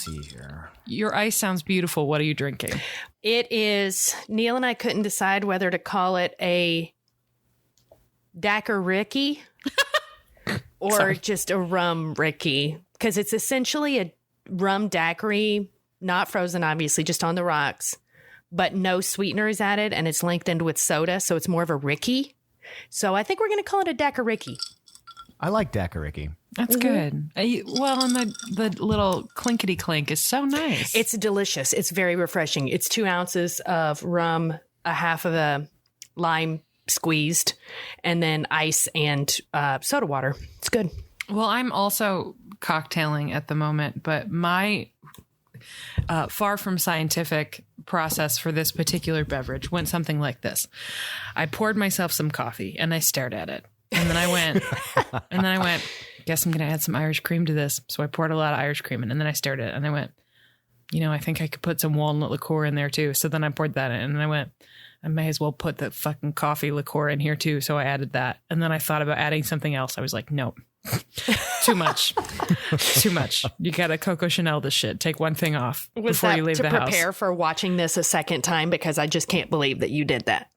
see here. Your ice sounds beautiful. What are you drinking? It is, Neil and I couldn't decide whether to call it a Daiquiri or just a rum Ricky, because it's essentially a rum daiquiri, not frozen, obviously, just on the rocks, but no sweeteners added, and it's lengthened with soda, so it's more of a Ricky. So I think we're going to call it a Daiquiri. I like Daiquiri. That's good. Well, and the little clinkety clink is so nice. It's delicious. It's very refreshing. It's 2 ounces of rum, a half of a lime squeezed, and then ice and soda water. It's good. Well, I'm also cocktailing at the moment, but my far from scientific process for this particular beverage went something like this. I poured myself some coffee and I stared at it. And then I went, guess I'm going to add some Irish cream to this. So I poured a lot of Irish cream in, and then I stared at it and I went, I think I could put some walnut liqueur in there too. So then I poured that in, and I went, I may as well put the fucking coffee liqueur in here too. So I added that. And then I thought about adding something else. I was like, nope. Too much. Too much. You got to Coco Chanel this shit. Take one thing off before you leave the house. Was that to prepare for watching this a second time? Because I just can't believe that you did that.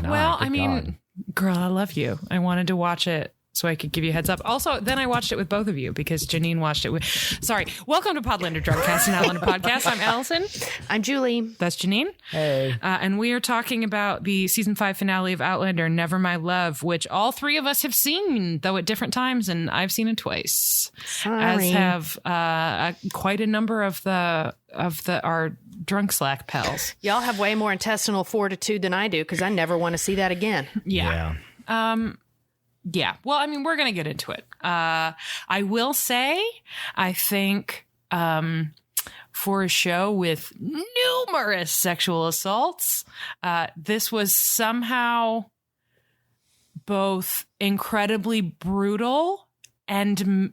Well, I mean, girl, I love you. I wanted to watch it so I could give you a heads up. Also, then I watched it with both of you because Janine watched it with... Sorry. Welcome to Podlander Drugcast and Outlander Podcast. I'm Allison. I'm Julie. That's Janine. Hey. And we are talking about the season 5 finale of Outlander, Never My Love, which all three of us have seen, though at different times, and I've seen it twice. Sorry. As have quite a number of our drunk slack pals. Y'all have way more intestinal fortitude than I do, because I never want to see that again. Yeah. Yeah. Well, I mean, we're going to get into it. I will say, I think for a show with numerous sexual assaults, this was somehow both incredibly brutal and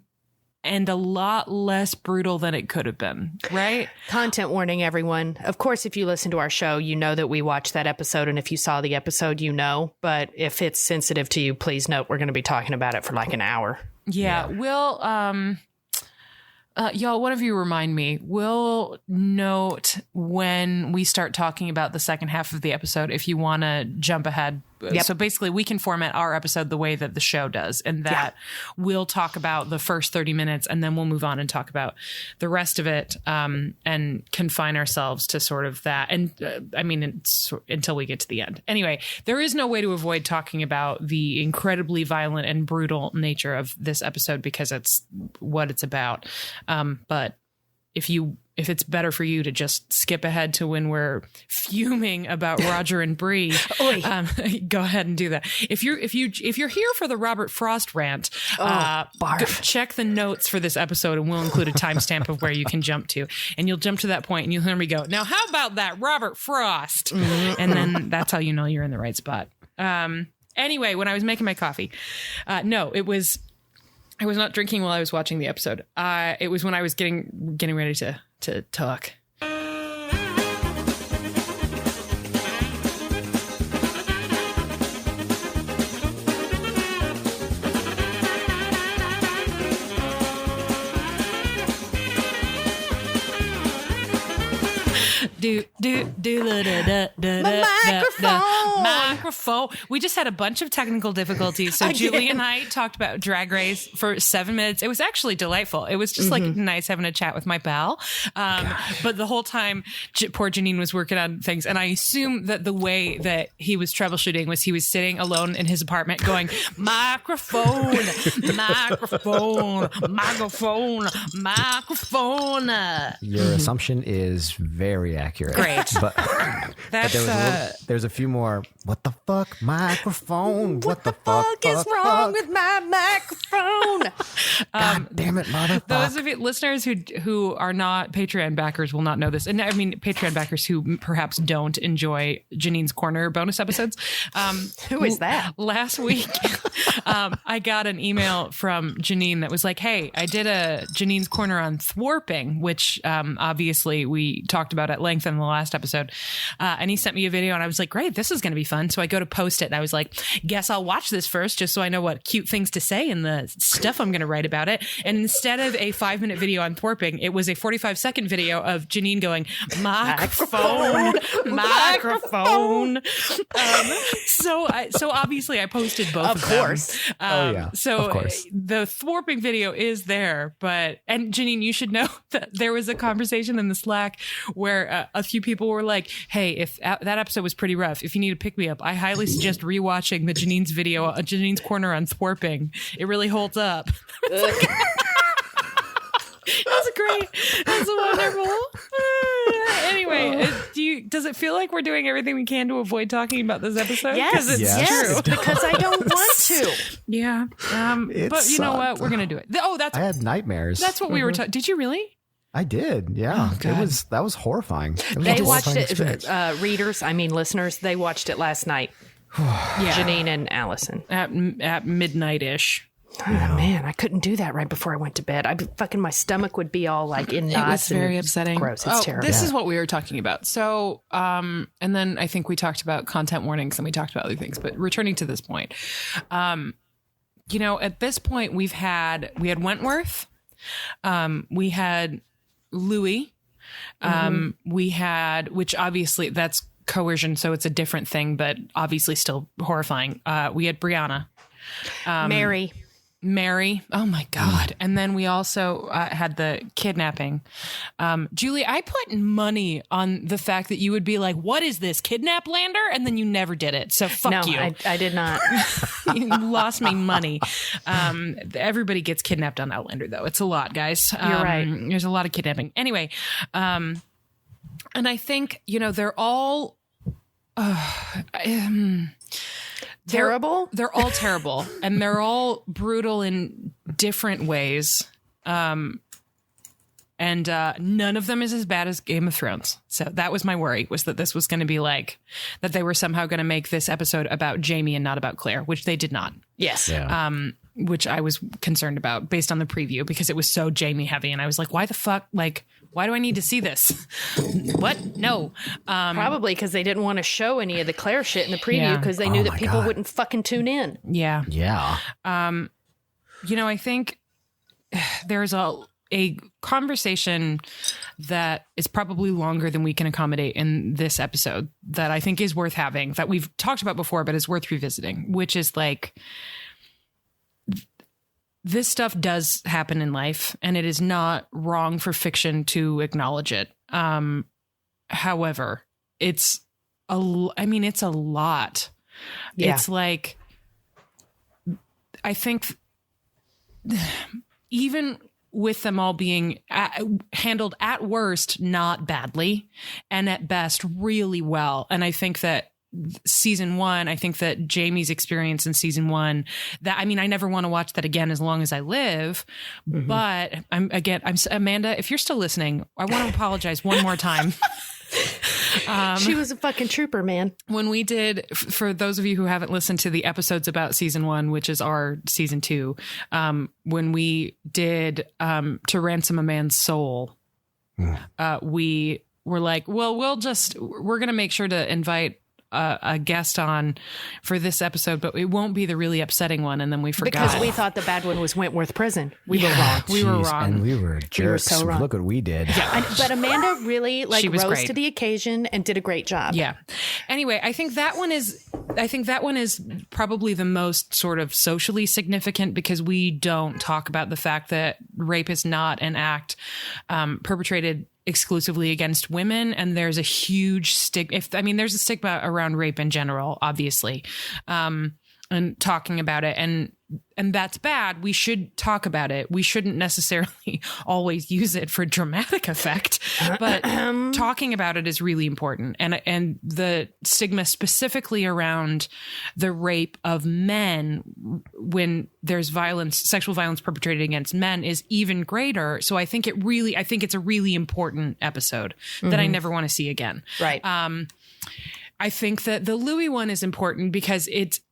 a lot less brutal than it could have been, right? Content warning, everyone. Of course, if you listen to our show, you know that we watched that episode. And if you saw the episode, you know. But if it's sensitive to you, please note we're going to be talking about it for like an hour. Yeah. We'll, y'all, one of you remind me, we'll note when we start talking about the second half of the episode if you want to jump ahead. Yep. So basically, we can format our episode the way that the show does, and that we'll talk about the first 30 minutes, and then we'll move on and talk about the rest of it, and confine ourselves to sort of that. And I mean, until we get to the end. Anyway, there is no way to avoid talking about the incredibly violent and brutal nature of this episode because it's what it's about. But if it's better for you to just skip ahead to when we're fuming about Roger and Bree, go ahead and do that. If you're here for the Robert Frost rant, check the notes for this episode, and we'll include a timestamp of where you can jump to, and you'll jump to that point, and you'll hear me go, "Now, how about that Robert Frost?" And then that's how you know you're in the right spot. Anyway, when I was making my coffee, I was not drinking while I was watching the episode. It was when I was getting ready to talk. Microphone. We just had a bunch of technical difficulties. So Julie and I talked about Drag Race for 7 minutes. It was actually delightful. It was just like nice having a chat with my pal. But the whole time, poor Janine was working on things. And I assume that the way that he was troubleshooting was he was sitting alone in his apartment going, microphone, microphone, microphone, microphone. Your assumption is very accurate. Great. But there's a few more. What the fuck? Microphone. What the fuck is wrong with my microphone? God damn it, motherfucker. Those of you listeners who are not Patreon backers will not know this. And I mean, Patreon backers who perhaps don't enjoy Janine's Corner bonus episodes. Who is that? Last week. I got an email from Janine that was like, hey, I did a Janine's Corner on thwarping, which obviously we talked about at length in the last episode. And he sent me a video and I was like, great, this is going to be fun. So I go to post it and I was like, guess I'll watch this first just so I know what cute things to say and the stuff I'm going to write about it. And instead of a 5-minute video on thwarping, it was a 45-second video of Janine going, microphone. So obviously I posted both of them. Of course. The thwarping video is there, and Janine, you should know that there was a conversation in the Slack where a few people were like, hey, if that episode was pretty rough, if you need to pick me up, I highly suggest rewatching the Janine's video, Janine's Corner on thwarping. It really holds up. That's great. That's wonderful. Anyway, does it feel like we're doing everything we can to avoid talking about this episode? Yes, yes, because I don't want to. Yeah. But you know what? We're going to do it. I had nightmares. That's what we were talking. Did you really? I did. Yeah. Oh, God. That was horrifying. They watched it. Listeners, they watched it last night. Yeah. Janine and Allison. At midnight-ish. Oh, man, I couldn't do that right before I went to bed. My stomach would be all like in knots. It was very upsetting. Gross. It's terrible. This is what we were talking about. So, and then I think we talked about content warnings and we talked about other things, but returning to this point, at this point we had Wentworth, we had Louis, we had, which obviously that's coercion. So it's a different thing, but obviously still horrifying. We had Brianna, Mary. Oh my God. And then we also had the kidnapping. Julie, I put money on the fact that you would be like, what is this, Kidnaplander? And then you never did it. So fuck you. I did not. You lost me money. Everybody gets kidnapped on Outlander, though. It's a lot, guys. You're right. There's a lot of kidnapping. Anyway, and I think, they're all... terrible? They're all terrible, and they're all brutal in different ways. And none of them is as bad as Game of Thrones. So that was my worry, was that this was going to be like, that they were somehow going to make this episode about Jamie and not about Claire, which they did not. Yes. Yeah. Which I was concerned about based on the preview, because it was so Jamie heavy. And I was like, why the fuck? Like, why do I need to see this? What? No. Probably because they didn't want to show any of the Claire shit in the preview because they knew that people wouldn't fucking tune in. Yeah. Yeah. I think there's a conversation that is probably longer than we can accommodate in this episode that I think is worth having, that we've talked about before, but is worth revisiting, which is like, this stuff does happen in life, and it is not wrong for fiction to acknowledge it. However, it's a lot. Yeah. It's like, I think even with them all being handled at worst not badly, and at best really well. And I think that season 1, I think that Jamie's experience in season 1, I never want to watch that again as long as I live. Mm-hmm. But I'm Amanda, if you're still listening, I want to apologize one more time. She was a fucking trooper, man. When we did, for those of you who haven't listened to the episodes about season 1, which is our season 2, when we did To Ransom a Man's Soul, we were like, well, we're going to make sure to invite a guest on for this episode, but it won't be the really upsetting one. And then we forgot. Because we thought the bad one was Wentworth Prison. We were wrong. We were wrong. And we were jerks. We were so wrong. Look what we did. Yeah. But Amanda really rose great to the occasion and did a great job. Yeah. Anyway, I think that one is probably the most sort of socially significant, because we don't talk about the fact that rape is not an act perpetrated exclusively against women, and there's a huge stigma. There's a stigma around rape in general, obviously, and talking about it, and that's bad. We should talk about it. We shouldn't necessarily always use it for dramatic effect, but talking about it is really important. And the stigma specifically around the rape of men when there's sexual violence perpetrated against men, is even greater. So I think it's a really important episode that I never want to see again. Right. I think that the Louis one is important because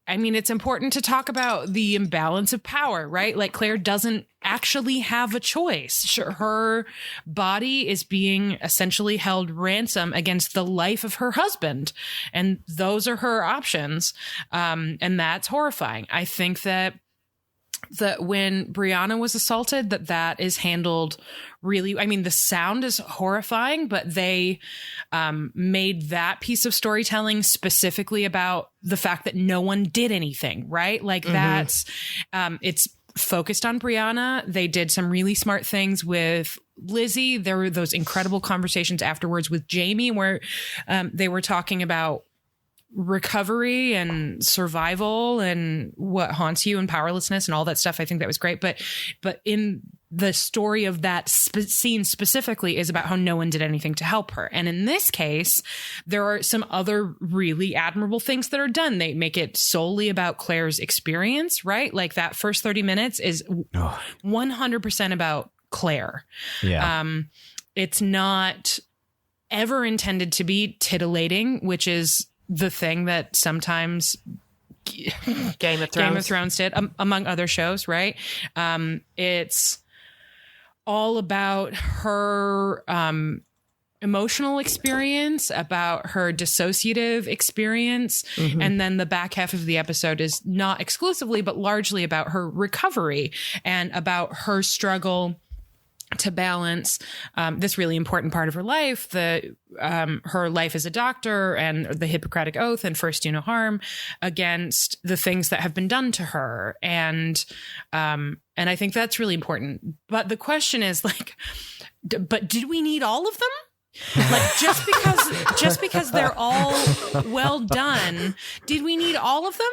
I mean, it's important to talk about the imbalance of power, right? Like Claire doesn't actually have a choice. Sure, her body is being essentially held ransom against the life of her husband. And those are her options. And that's horrifying. I think that when Brianna was assaulted, that is handled really, I mean, the sound is horrifying, but they made that piece of storytelling specifically about the fact that no one did anything, right? Like that's, it's focused on Brianna. They did some really smart things with Lizzie. There were those incredible conversations afterwards with Jamie where they were talking about recovery and survival and what haunts you and powerlessness and all that stuff. I think that was great. But in the story of that scene specifically is about how no one did anything to help her. And in this case, there are some other really admirable things that are done. They make it solely about Claire's experience, right? Like that first 30 minutes is 100% about Claire. Yeah. It's not ever intended to be titillating, which is the thing that sometimes Game of Thrones did, among other shows, right? It's all about her emotional experience, about her dissociative experience. And then the back half of the episode is not exclusively, but largely about her recovery and about her struggle to balance this really important part of her life, her life as a doctor and the Hippocratic Oath and first do no harm, against the things that have been done to her. And I think that's really important. But the question is like, but did we need all of them? Like just because they're all well done, did we need all of them?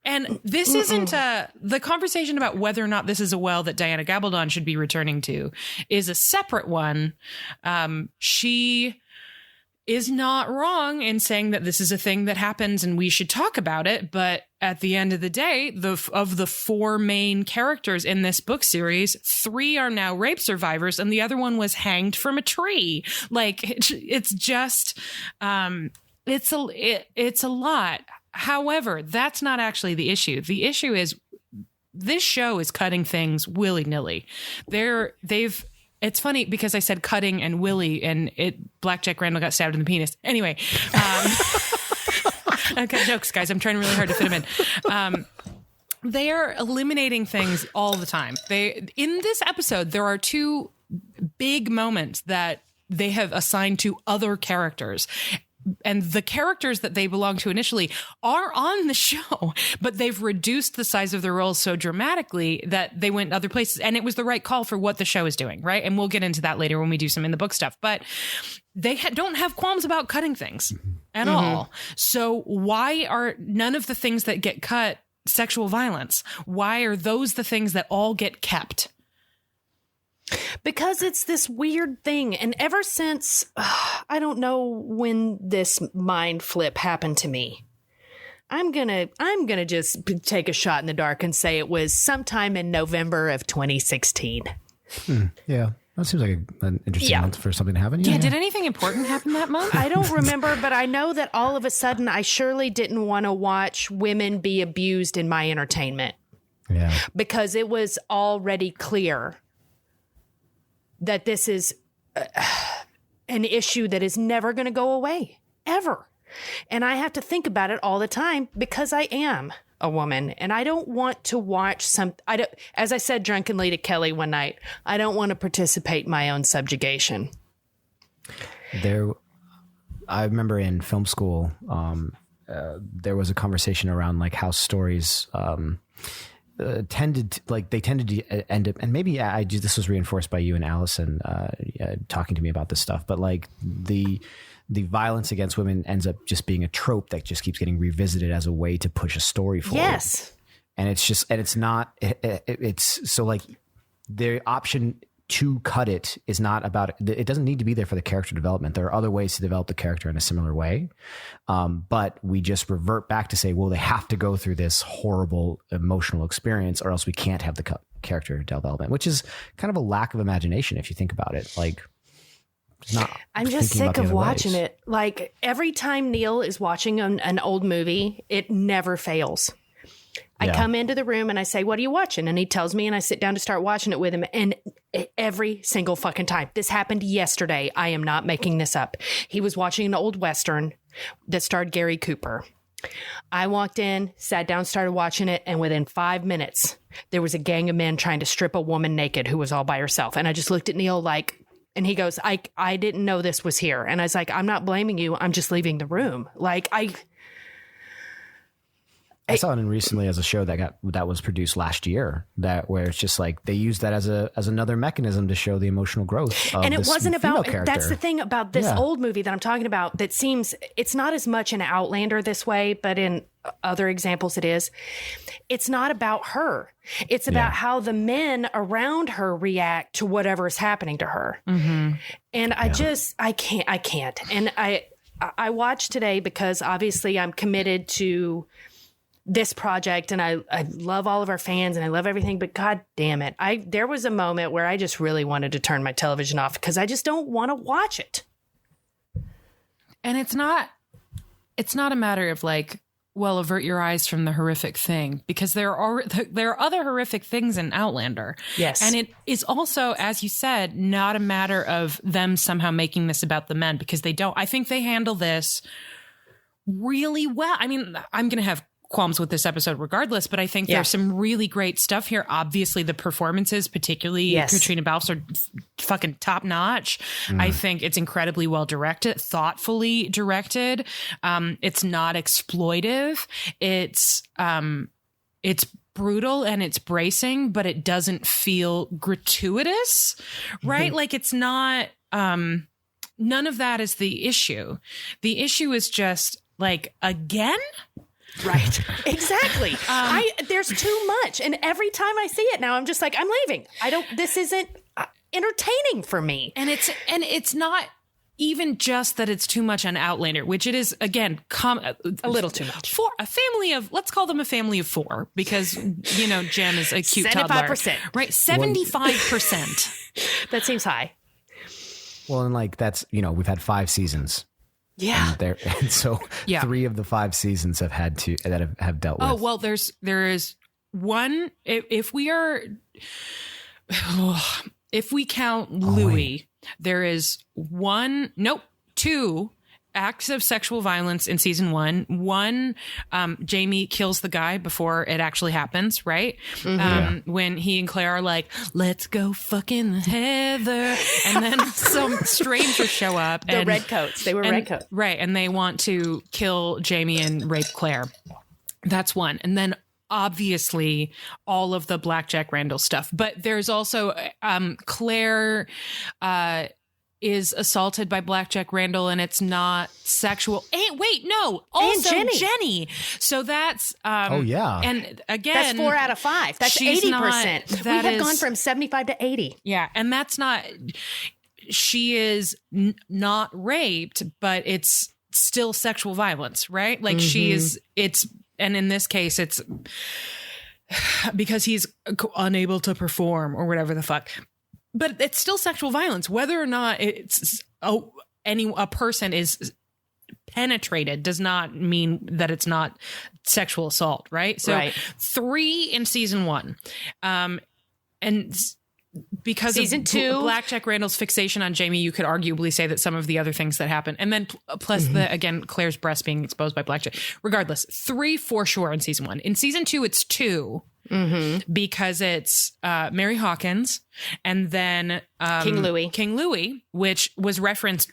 And this isn't the conversation about whether or not this is a well that Diana Gabaldon should be returning to is a separate one. She is not wrong in saying that this is a thing that happens and we should talk about it. But at the end of the day, of the four main characters in this book series, 3 are now rape survivors and the other one was hanged from a tree. Like it's just, it's a lot. However, that's not actually the issue. The issue is this show is cutting things willy-nilly. It's funny because I said cutting and willy and Blackjack Randall got stabbed in the penis. Anyway, I got jokes, guys. I'm trying really hard to fit them in. They are eliminating things all the time. In this episode, there are 2 big moments that they have assigned to other characters. And the characters that they belong to initially are on the show, but they've reduced the size of their roles so dramatically that they went other places. And it was the right call for what the show is doing, right? And we'll get into that later when we do some in the book stuff. But they don't have qualms about cutting things at all. So why are none of the things that get cut sexual violence? Why are those the things that all get kept? Because it's this weird thing. And ever since, I don't know when this mind flip happened to me. I'm gonna just take a shot in the dark and say it was sometime in November of 2016. Yeah. That seems like an interesting month for something to happen. Yeah. Did anything important happen that month? I don't remember, but I know that all of a sudden I surely didn't want to watch women be abused in my entertainment. Yeah. Because it was already clear that this is an issue that is never going to go away, ever. And I have to think about it all the time because I am a woman and I don't want to watch as I said drunkenly to Kelly one night, I don't want to participate in my own subjugation. I remember in film school, there was a conversation around like how stories, tended to end up, and maybe this was reinforced by you and Allison talking to me about this stuff, but like the violence against women ends up just being a trope that just keeps getting revisited as a way to push a story forward. Yes. And it's so like the option to cut it is not about it doesn't need to be there for the character development. There are other ways to develop the character in a similar way. But we just revert back to say, well, they have to go through this horrible emotional experience or else we can't have the character development, which is kind of a lack of imagination if you think about it. Like I'm just sick of watching it. Like every time Neil is watching an old movie, it never fails. I come into the room and I say, "What are you watching?" And he tells me, and I sit down to start watching it with him. And every single fucking time, this happened yesterday. I am not making this up. He was watching an old Western that starred Gary Cooper. I walked in, sat down, started watching it. And within 5 minutes, there was a gang of men trying to strip a woman naked who was all by herself. And I just looked at Neil like, and he goes, I didn't know this was here. And I was like, I'm not blaming you. I'm just leaving the room. Like I saw it in recently as a show that was produced last year, where it's just like they use that as another mechanism to show the emotional growth of and it wasn't about character. That's the thing about this old movie that I'm talking about that seems it's not as much an Outlander this way, but in other examples it is. It's not about her. It's about how the men around her react to whatever is happening to her. Mm-hmm. And I can't. And I watched today because obviously I'm committed to this project and I love all of our fans and I love everything, but God damn it. There was a moment where I just really wanted to turn my television off because I just don't want to watch it. And it's not a matter of like, well, avert your eyes from the horrific thing, because there are other horrific things in Outlander. Yes. And it is also, as you said, not a matter of them somehow making this about the men, because they don't. I think they handle this really well. I mean, I'm going to have qualms with this episode regardless, but I think there's some really great stuff here. Obviously the performances, particularly Katrina Balf's, are fucking top notch. I think it's incredibly well directed, thoughtfully directed. It's not exploitive. It's brutal and it's bracing, but it doesn't feel gratuitous, right? Mm-hmm. Like it's not, none of that is the issue. The issue is just like, again, right. Exactly. There's too much. And every time I see it now, I'm just like, I'm leaving. This isn't entertaining for me. And it's not even just that it's too much on Outlander, which it is, again, a little too much. For a family of, let's call them a family of 4, because, you know, Jem is a cute 75%. Toddler. Right. 75%. That seems high. Well, and like that's, you know, we've had 5 seasons. Yeah. And so 3 of the 5 seasons have had to have dealt with. Oh, well, there is one. If we count Louis, there is 2 acts of sexual violence in season 1. One, Jamie kills the guy before it actually happens, right? Mm-hmm. When he and Claire are like, let's go fucking Heather. And then some strangers show up. The redcoats. They were redcoats. Right. And they want to kill Jamie and rape Claire. That's one. And then obviously all of the Blackjack Randall stuff. But there's also Claire is assaulted by Blackjack Randall, and it's not sexual. Also Jenny. So that's and again, that's 4 out of 5. That's 80%. We have gone from 75 to 80. Yeah, and that's not. She is not raped, but it's still sexual violence, right? Like and in this case, it's because he's unable to perform or whatever the fuck. But it's still sexual violence, whether or not it's a person is penetrated does not mean that it's not sexual assault, right? So 3 in season 1, and because season of 2, Blackjack Randall's fixation on Jamie, you could arguably say that some of the other things that happen, and then plus again Claire's breast being exposed by Blackjack. Regardless, 3 for sure in season 1. In season 2, it's 2. Mm-hmm. Because it's Mary Hawkins and then King Louis, which was referenced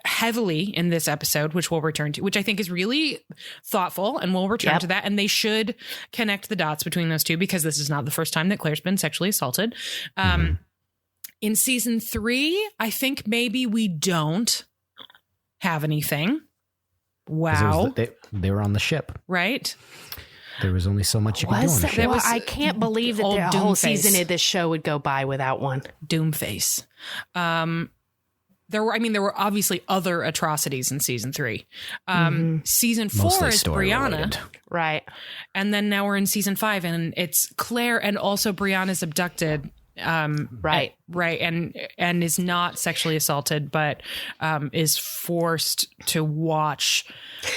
heavily in this episode, which we'll return to, which I think is really thoughtful, and we'll return to that. And they should connect the dots between those two, because this is not the first time that Claire's been sexually assaulted. In season 3, I think maybe we don't have anything. Wow. They were on the ship. Right. There was only so much you could do on the show. I can't believe that the whole season of this show would go by without one. Doomface. There were obviously other atrocities in season 3. Season 4 Mostly is Brianna. Related. Right. And then now we're in season 5, and it's Claire, and also Brianna's abducted Right. Right. And is not sexually assaulted, but is forced to watch.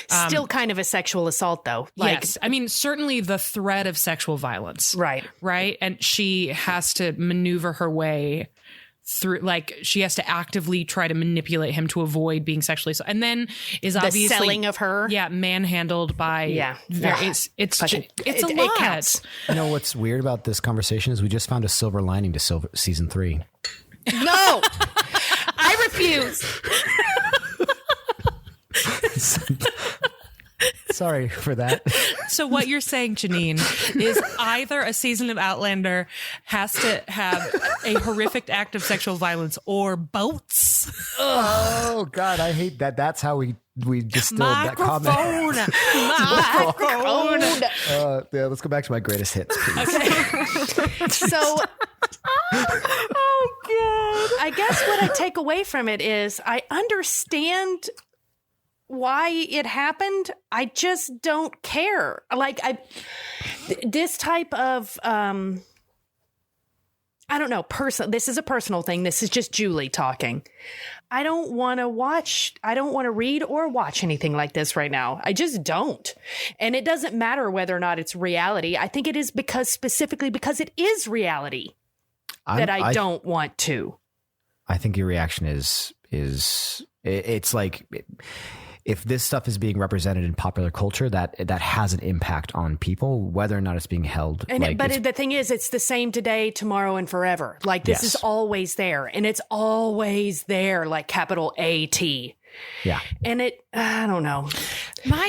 Still kind of a sexual assault, though. Like, Yes. I mean, certainly the threat of sexual violence. Right. Right. And she has to maneuver her way through, like, she has to actively try to manipulate him to avoid being sexually assaulted. And then is the obviously selling of her. Yeah, manhandled by it's a lot. It counts. You know what's weird about this conversation is we just found a silver lining to season 3. No, I refuse. Sorry for that. So what you're saying, Janine, is either a season of Outlander has to have a horrific act of sexual violence or boats. Oh God, I hate that. That's how we distilled that comment. Microphone. Yeah, let's go back to my greatest hits, please. Okay. So, oh God. I guess what I take away from it is I understand why it happened. I just don't care. Like this type of I don't know, this is a personal thing. This is just Julie talking. I don't want to read or watch anything like this right now. I just don't. And it doesn't matter whether or not it's reality. I think it is specifically because it is reality that I don't want to. I think your reaction is it's like, if this stuff is being represented in popular culture, that has an impact on people, whether or not it's being held. But the thing is, it's the same today, tomorrow, and forever. Like, this is always there, and it's always there, like capital A-T. Yeah. And I don't know.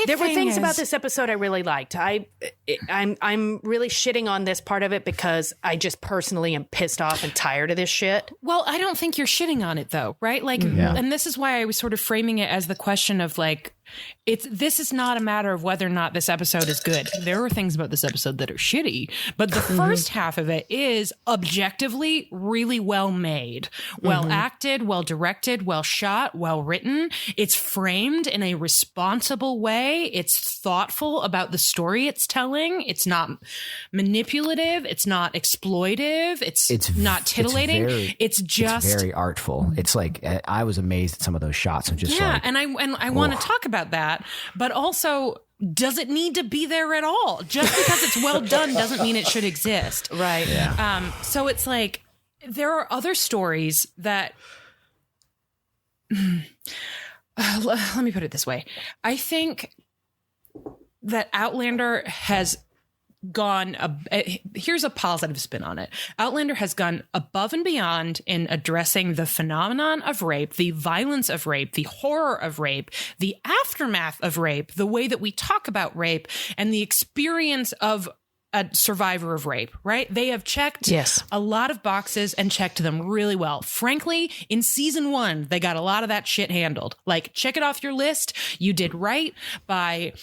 There were things about this episode I really liked. I'm really shitting on this part of it because I just personally am pissed off and tired of this shit. Well, I don't think you're shitting on it though, right? Like, and this is why I was sort of framing it as the question of like, this is not a matter of whether or not this episode is good. There are things about this episode that are shitty, but the first half of it is objectively really well made, well acted, well directed, well shot, well written. It's framed in a responsible way. It's thoughtful about the story it's telling. It's not manipulative. It's not exploitive. It's not titillating. It's very artful. It's like, I was amazed at some of those shots. And I want to talk about that, but also, does it need to be there at all? Just because it's well done doesn't mean it should exist. Right. Yeah. So it's like, there are other stories that, let me put it this way. I think that Outlander has gone, here's a positive spin on it. Outlander has gone above and beyond in addressing the phenomenon of rape, the violence of rape, the horror of rape, the aftermath of rape, the way that we talk about rape, and the experience of a survivor of rape, right? They have checked a lot of boxes and checked them really well. Frankly, in season 1, they got a lot of that shit handled. Like, check it off your list. You did right by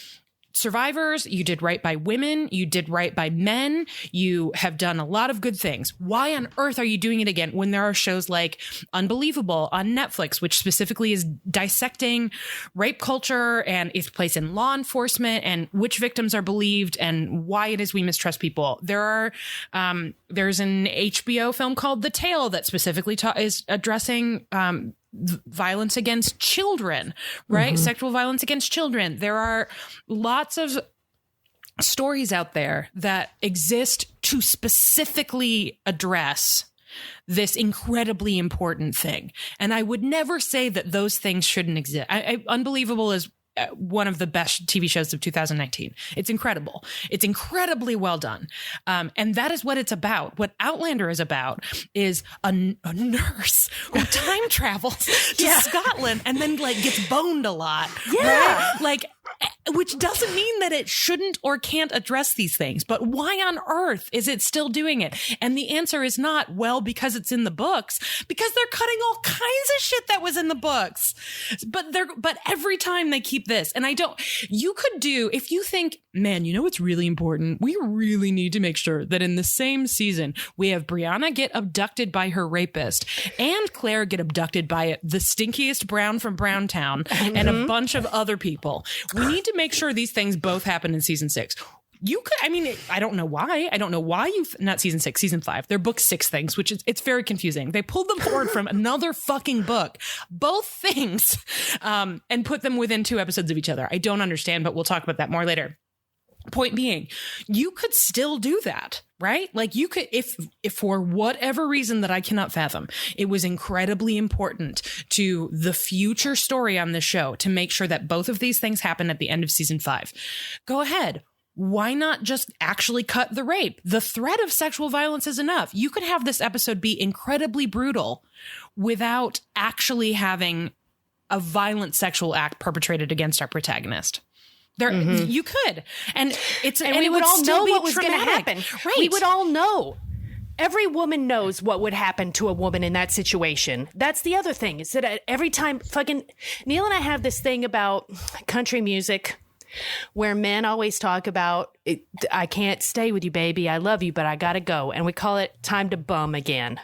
survivors, you did right by women, you did right by men, you have done a lot of good things. Why on earth are you doing it again when there are shows like Unbelievable on Netflix, which specifically is dissecting rape culture and its place in law enforcement and which victims are believed and why it is we mistrust people? There's an HBO film called The Tale that specifically is addressing violence against children, right? Sexual violence against children. There are lots of stories out there that exist to specifically address this incredibly important thing. And I would never say that those things shouldn't exist. Unbelievable is one of the best TV shows of 2019. It's incredible. It's incredibly well done. And that is what it's about. What Outlander is about is a nurse who time travels to Scotland and then like gets boned a lot. Yeah. Right? Like, which doesn't mean that it shouldn't or can't address these things, but why on earth is it still doing it? And the answer is not, well, because it's in the books, because they're cutting all kinds of shit that was in the books. But every time they keep this, and you could do, if you think, man, you know what's really important? We really need to make sure that in the same season, we have Brianna get abducted by her rapist and Claire get abducted by the stinkiest Brown from Browntown and a bunch of other people. We need to make sure these things both happen in season 6. You could, I mean, I don't know why. I don't know why not season 6, season 5. They're book 6 things, which is, it's very confusing. They pulled them forward from another fucking book, both things, and put them within 2 episodes of each other. I don't understand, but we'll talk about that more later. Point being, you could still do that, right? Like you could, if for whatever reason that I cannot fathom, it was incredibly important to the future story on this show to make sure that both of these things happen at the end of season 5. Go ahead. Why not just actually cut the rape? The threat of sexual violence is enough. You could have this episode be incredibly brutal without actually having a violent sexual act perpetrated against our protagonist. There, you could, and we would all know what was going to traumatic. happen. Right? We would all know. Every woman knows what would happen to a woman in that situation. That's the other thing, is that every time fucking Neil and I have this thing about country music where men always talk about, I can't stay with you, baby. I love you, but I got to go. And we call it time to bum again.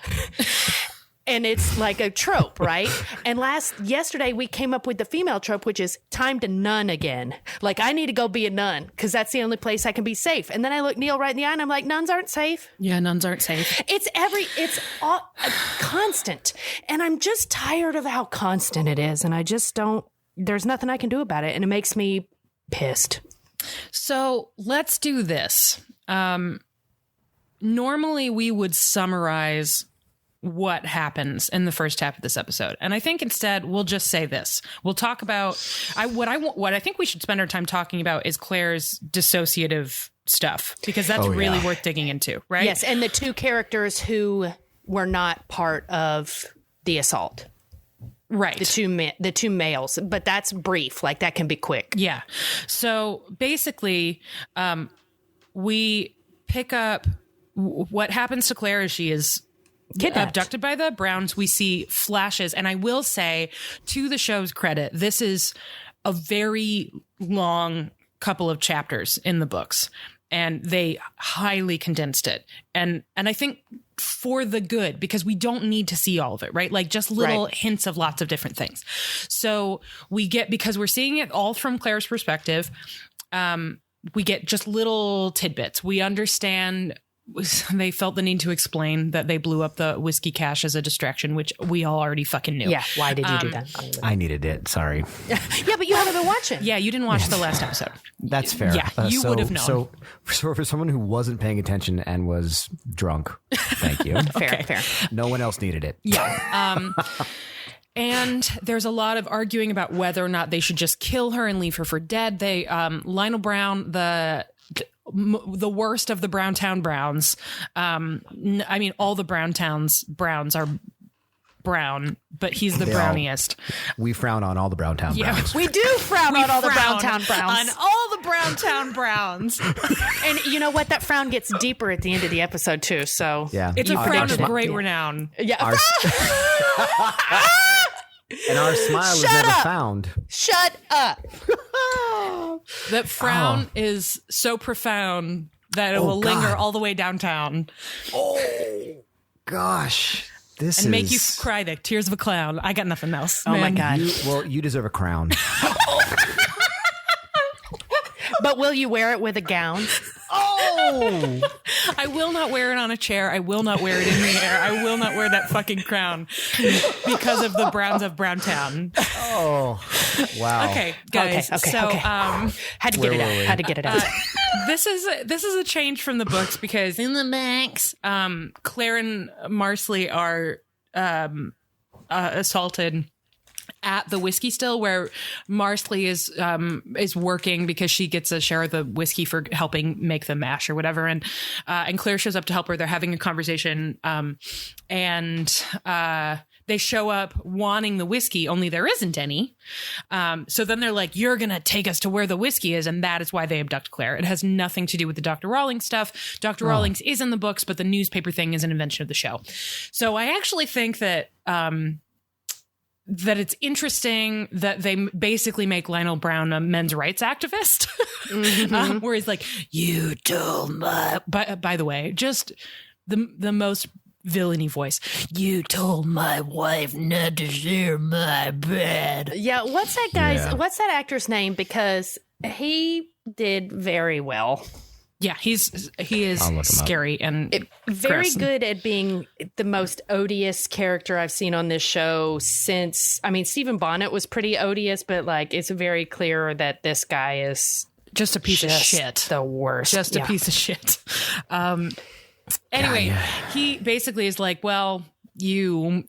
And it's like a trope, right? And yesterday we came up with the female trope, which is time to nun again. Like, I need to go be a nun because that's the only place I can be safe. And then I look Neil right in the eye and I'm like, nuns aren't safe. Yeah, nuns aren't safe. It's all constant. And I'm just tired of how constant it is. And I just there's nothing I can do about it. And it makes me pissed. So let's do this. Normally we would summarize what happens in the first half of this episode. And I think instead we'll just say this. We'll talk about what I think we should spend our time talking about is Claire's dissociative stuff, because that's really worth digging into, right? Yes, and the 2 characters who were not part of the assault. Right. The two males, but that's brief. Like, that can be quick. Yeah. So basically, we pick up what happens to Claire as she is kidnapped. Abducted by the Browns. We see flashes. And I will say, to the show's credit, this is a very long couple of chapters in the books. And they highly condensed it. And I think for the good, because we don't need to see all of it, right? Like just little hints of lots of different things. So we get, because we're seeing it all from Claire's perspective, we get just little tidbits. We understand they felt the need to explain that they blew up the whiskey cache as a distraction, which we all already fucking knew. Yeah. Why did you do that? I needed it. Sorry. Yeah, but you haven't been watching. Yeah, you didn't watch the last episode. That's fair. Yeah, you would have known. So for someone who wasn't paying attention and was drunk, thank you. Fair. No one else needed it. Yeah. And there's a lot of arguing about whether or not they should just kill her and leave her for dead. They, Lionel Brown, the worst of the Browntown Browns. I mean, all the Browns are brown, but he's the browniest. We frown on all the Browntown Browns. We do frown on all the Browntown Browns. On all the Browntown Browns. And you know what? That frown gets deeper at the end of the episode too. So yeah, it's a frown of great renown. Yeah. And our smile is never found. Shut up. That frown is so profound that it will linger all the way downtown. Oh, gosh. And make you cry the tears of a clown. I got nothing else. Oh, my God. You deserve a crown. But will you wear it with a gown? Oh! I will not wear it on a chair. I will not wear it in the air. I will not wear that fucking crown because of the Browns of Browntown. Oh, wow. Okay, guys. Okay. Had to get it out. This is a change from the books because in the Max, Claire and Marsley are assaulted at the whiskey still, where Marsley is working because she gets a share of the whiskey for helping make the mash or whatever, and Claire shows up to help her. They're having a conversation, and they show up wanting the whiskey, only there isn't any. So then they're like, "You're gonna take us to where the whiskey is," and that is why they abduct Claire. It has nothing to do with the Dr. Rawlings stuff. Dr. Rawlings is in the books, but the newspaper thing is an invention of the show. So I actually think that it's interesting that they basically make Lionel Brown a men's rights activist, where he's like, "You told my," by the way, just the most villainy voice. "You told my wife not to share my bed." Yeah, what's that actor's name? Because he did very well. Yeah, he is scary and very gross. good at being the most odious character I've seen on this show since. I mean, Stephen Bonnet was pretty odious, but like it's very clear that this guy is just a piece of shit. The worst. Just a piece of shit. Anyway, he basically is like, well, you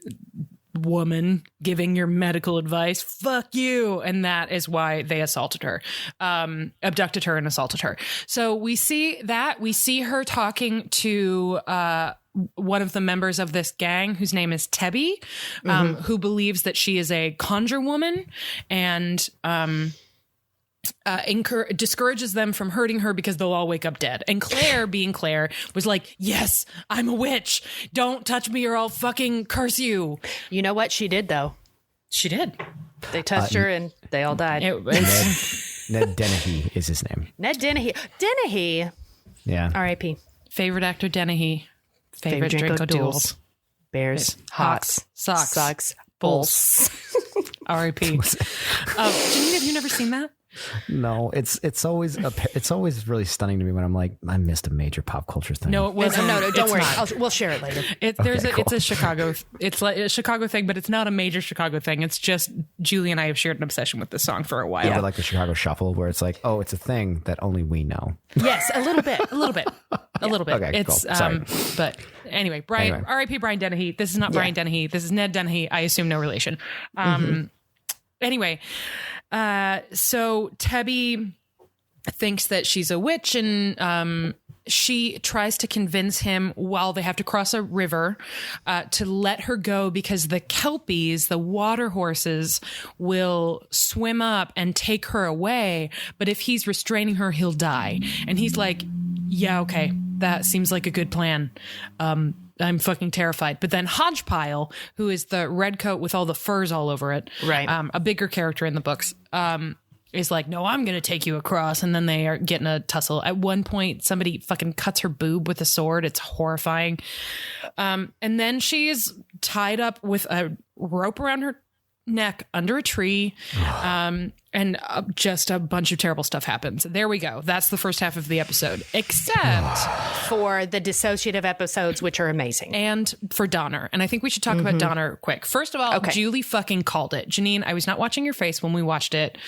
woman giving your medical advice, fuck you. And that is why they assaulted her, abducted her and assaulted her. So we see her talking to one of the members of this gang whose name is Tebby, who believes that she is a conjure woman and discourages them from hurting her because they'll all wake up dead. And Claire, being Claire, was like, yes, I'm a witch. Don't touch me or I'll fucking curse you. You know what she did, though? She did. They touched her and they all died. Ned Dennehy is his name. Ned Dennehy. Dennehy. Yeah. R.I.P. Favorite actor Dennehy. Favorite drink O'Doul's. Bears. Hawks. Socks. Bulls. R.I.P. Janine, have you never seen that? No, it's always really stunning to me when I'm like, I missed a major pop culture thing. No, it wasn't. No, don't worry. We'll share it later. It's a Chicago. It's like a Chicago thing, but it's not a major Chicago thing. It's just Julie and I have shared an obsession with this song for a while. Yeah, like the Chicago Shuffle, where it's like, oh, it's a thing that only we know. Yes, a little bit. A little bit. Okay, it's cool. Sorry. But anyway, R.I.P. Brian Dennehy. This is not Brian Dennehy. This is Ned Dennehy. I assume no relation. Anyway, so Tebby thinks that she's a witch and she tries to convince him while they have to cross a river to let her go because the Kelpies, the water horses, will swim up and take her away. But if he's restraining her, he'll die. And he's like, yeah, okay, that seems like a good plan. I'm fucking terrified. But then Hodgepile, who is the red coat with all the furs all over it, right? A bigger character in the books, is like, no, I'm going to take you across. And then they are getting a tussle. At one point, somebody fucking cuts her boob with a sword. It's horrifying. And then she is tied up with a rope around her neck under a tree. And just a bunch of terrible stuff happens. There we go. That's the first half of the episode, except for the dissociative episodes, which are amazing. And for Donner. And I think we should talk about Donner quick. First of all, Julie fucking called it. Janine, I was not watching your face when we watched it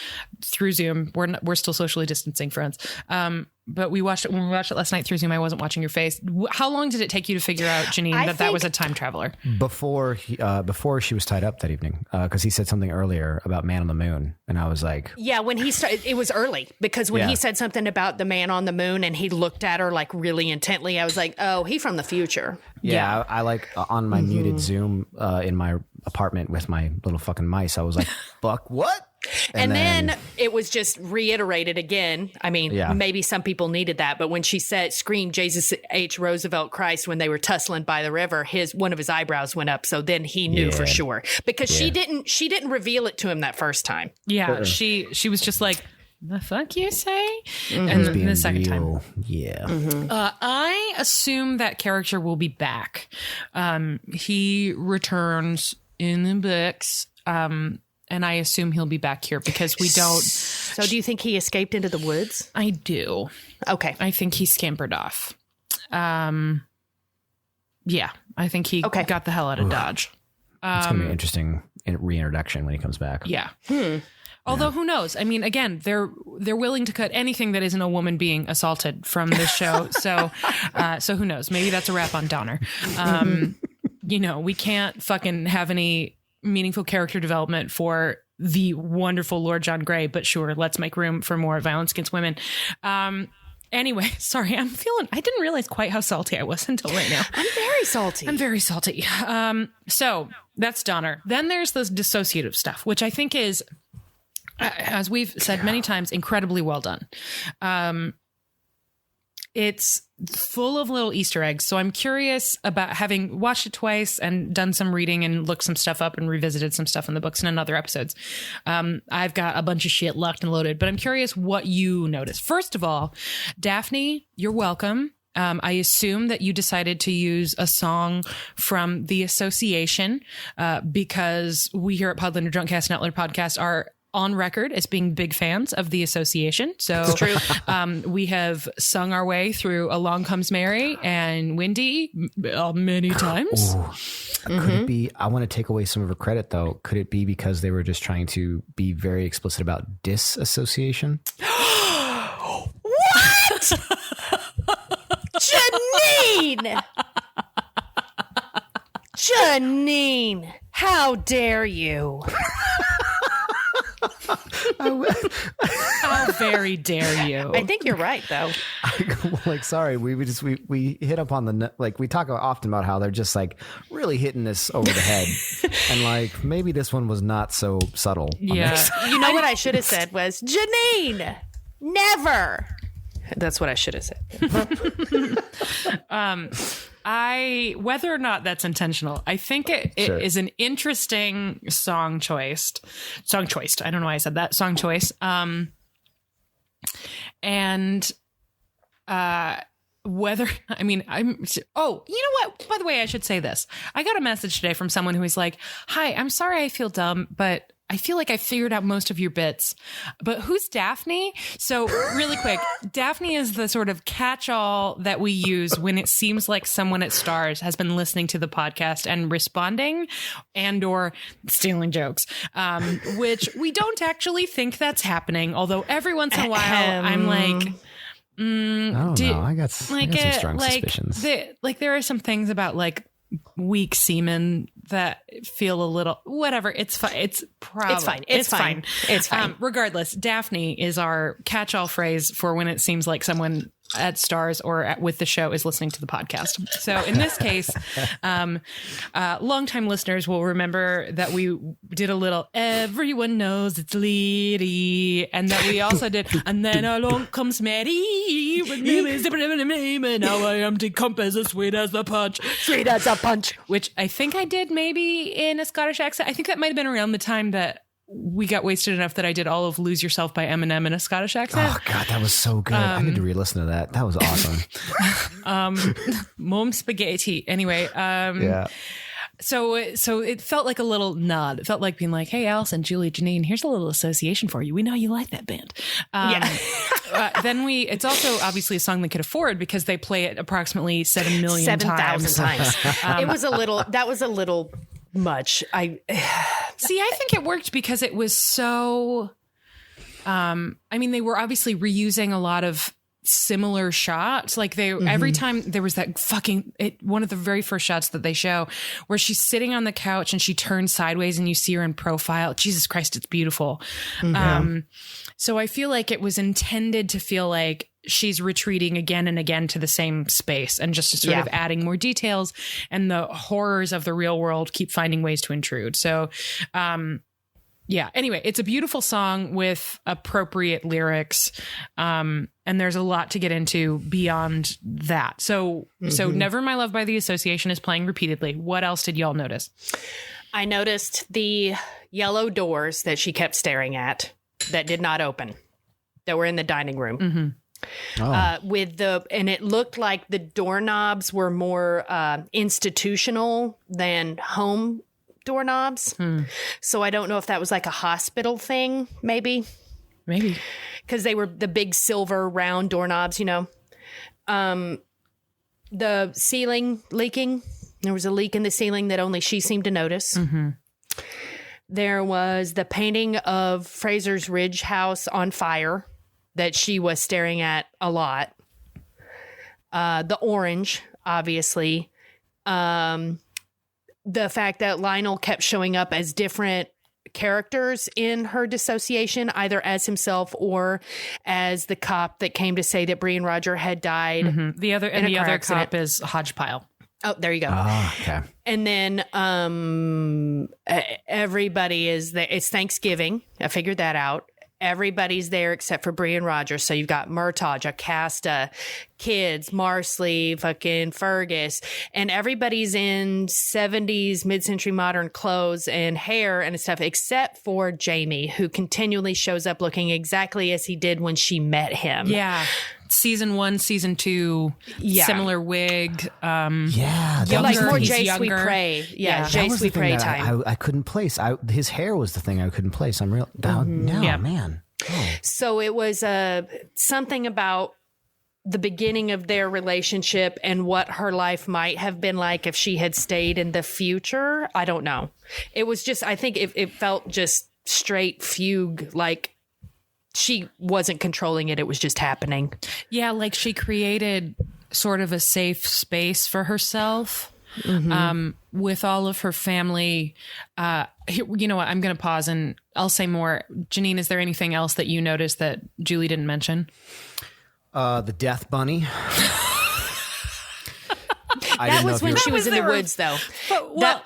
through Zoom. We're still socially distancing, friends. But when we watched it last night through Zoom, I wasn't watching your face. How long did it take you to figure out, Janine, that was a time traveler? Before she was tied up that evening, because he said something earlier about Man on the Moon, and I was like, yeah, when he started, it was early because when he said something about the man on the moon and he looked at her like really intently, I was like, oh, he from the future. Yeah. I like on my muted Zoom in my apartment with my little fucking mice. I was like, fuck, what? And then it was just reiterated again. I mean, maybe some people needed that, but when she screamed Jesus H. Roosevelt Christ when they were tussling by the river, one of his eyebrows went up. So then he knew for sure because she didn't reveal it to him that first time. Yeah, she was just like, the fuck you say? And the second time. Yeah. I assume that character will be back. He returns in the books. And I assume he'll be back here because we don't. So do you think he escaped into the woods? I do. Okay. I think he scampered off. Yeah, I think he got the hell out of Dodge. It's going to be an interesting reintroduction when he comes back. Yeah. Although who knows? I mean, again, they're willing to cut anything that isn't a woman being assaulted from this show. So who knows? Maybe that's a wrap on Donner. We can't fucking have any meaningful character development for the wonderful Lord John Grey, but sure, let's make room for more violence against women. Anyway, sorry, I didn't realize quite how salty I was until right now. I'm very salty. So that's Donner. Then there's this dissociative stuff, which I think is, as we've said many times, incredibly well done. It's full of little Easter eggs. So I'm curious about, having watched it twice and done some reading and looked some stuff up and revisited some stuff in the books and in other episodes. I've got a bunch of shit locked and loaded, but I'm curious what you noticed. First of all, Daphne, you're welcome. I assume that you decided to use a song from The Association because we here at Podlander Drunkcast and Outlander Podcast are on record as being big fans of the association. So It's true. We have sung our way through Along Comes Mary and Windy many times. Could it be, I want to take away some of her credit though. Could it be because they were just trying to be very explicit about disassociation? What? Janine! Janine, how dare you? How very dare you? I think you're right, though. Like, sorry, we hit up on the, like, we talk often about how they're just like really hitting this over the head. And like, maybe this one was not so subtle. Yeah. You know what I should have said was, Janine, never. That's what I should have said. Whether or not that's intentional, I think it Sure. is an interesting song choice. I don't know why I said that. Song choice. Whether, I mean, you know what? By the way, I should say this. I got a message today from someone who was like, hi, I'm sorry I feel dumb, but I feel like I figured out most of your bits, but who's Daphne? So really quick, Daphne is the sort of catch-all that we use when it seems like someone at Stars has been listening to the podcast and responding and or stealing jokes, which we don't actually think that's happening. Although every once in a while I'm like, I don't know. I got some strong suspicions. There are some things about like weak semen that feel a little whatever. It's fine. It's fine. It's fine. Regardless, Daphne is our catch-all phrase for when it seems like someone at Stars or with the show is listening to the podcast. So in this case, longtime listeners will remember that we did a little "Everyone Knows It's Lady," and that we also did "And Then Along Comes Mary, with me, and now I am decomposed as sweet as the punch." Sweet as a punch. Which I think I did maybe in a Scottish accent. I think that might have been around the time that we got wasted enough that I did all of "Lose Yourself" by Eminem in a Scottish accent. Oh God, that was so good. I need to re-listen to that. That was awesome. Mom spaghetti. Anyway, Yeah. So it felt like a little nod. It felt like being like, "Hey, Allison, Julie, Janine, here's a little association for you. We know you like that band." Then it's also obviously a song they could afford because they play it approximately 7,000,000 times. That was a little much. See, I think it worked because it was so, I mean, they were obviously reusing a lot of similar shots. Like every time there was that one of the very first shots that they show where she's sitting on the couch and she turns sideways and you see her in profile. Jesus Christ, it's beautiful. So I feel like it was intended to feel like she's retreating again and again to the same space and just sort of adding more details, and the horrors of the real world keep finding ways to intrude. So, anyway, it's a beautiful song with appropriate lyrics. And there's a lot to get into beyond that. So Never My Love by the Association is playing repeatedly. What else did y'all notice? I noticed the yellow doors that she kept staring at that did not open, that were in the dining room. And it looked like the doorknobs were more institutional than home doorknobs. So I don't know if that was like a hospital thing, maybe because they were the big silver round doorknobs, you know. The ceiling leaking. There was a leak in the ceiling that only she seemed to notice. There was the painting of Fraser's Ridge house on fire that she was staring at a lot. The orange, obviously. The fact that Lionel kept showing up as different characters in her dissociation, either as himself or as the cop that came to say that Bree and Roger had died. The other cop is Hodgepile. Oh, there you go. Okay. And then everybody is there. It's Thanksgiving. I figured that out. Everybody's there except for Bree and Roger. So you've got Murtaugh, Jocasta, kids, Marsley, fucking Fergus, and everybody's in 70s mid-century modern clothes and hair and stuff, except for Jamie, who continually shows up looking exactly as he did when she met him. Yeah. season 1, season 2, similar wig. Yeah, that like was more the- Jay younger. Sweet Prey. Yeah, that Jay was the Sweet thing Prey that time. I couldn't place. His hair was the thing I couldn't place. I'm real. No, Yeah. man. Oh. So it was something about the beginning of their relationship and what her life might have been like if she had stayed in the future. I don't know. It was just, I think it felt just straight fugue, like she wasn't controlling it. It was just happening. Yeah, like she created sort of a safe space for herself with all of her family. You know what? I'm going to pause and I'll say more. Janine, is there anything else that you noticed that Julie didn't mention? The Death Bunny. That was when she was in the woods, though. But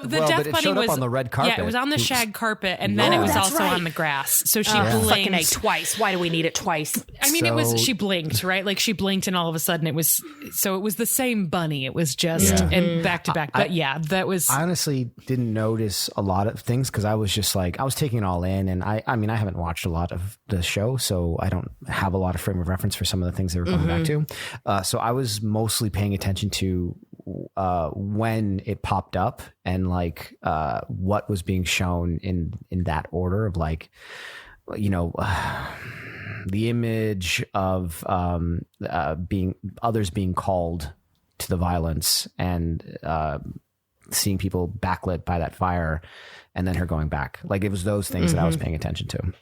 the Death it Bunny showed up was on the red carpet. Yeah, it was on the shag carpet, and then it was that's also right. on the grass. So she Fucking A blinked. twice. Why do we need it twice? I mean, she blinked, right? Like she blinked, and all of a sudden it was the same bunny. It was just and back to back. But that was. I honestly didn't notice a lot of things because I was just like, I was taking it all in. And I mean, I haven't watched a lot of the show, so I don't have a lot of frame of reference for some of the things they were going back to. So I was mostly paying attention to when it popped up and like what was being shown in that order of like, you know, the image of others being called to the violence and seeing people backlit by that fire and then her going back. Like it was those things that I was paying attention to.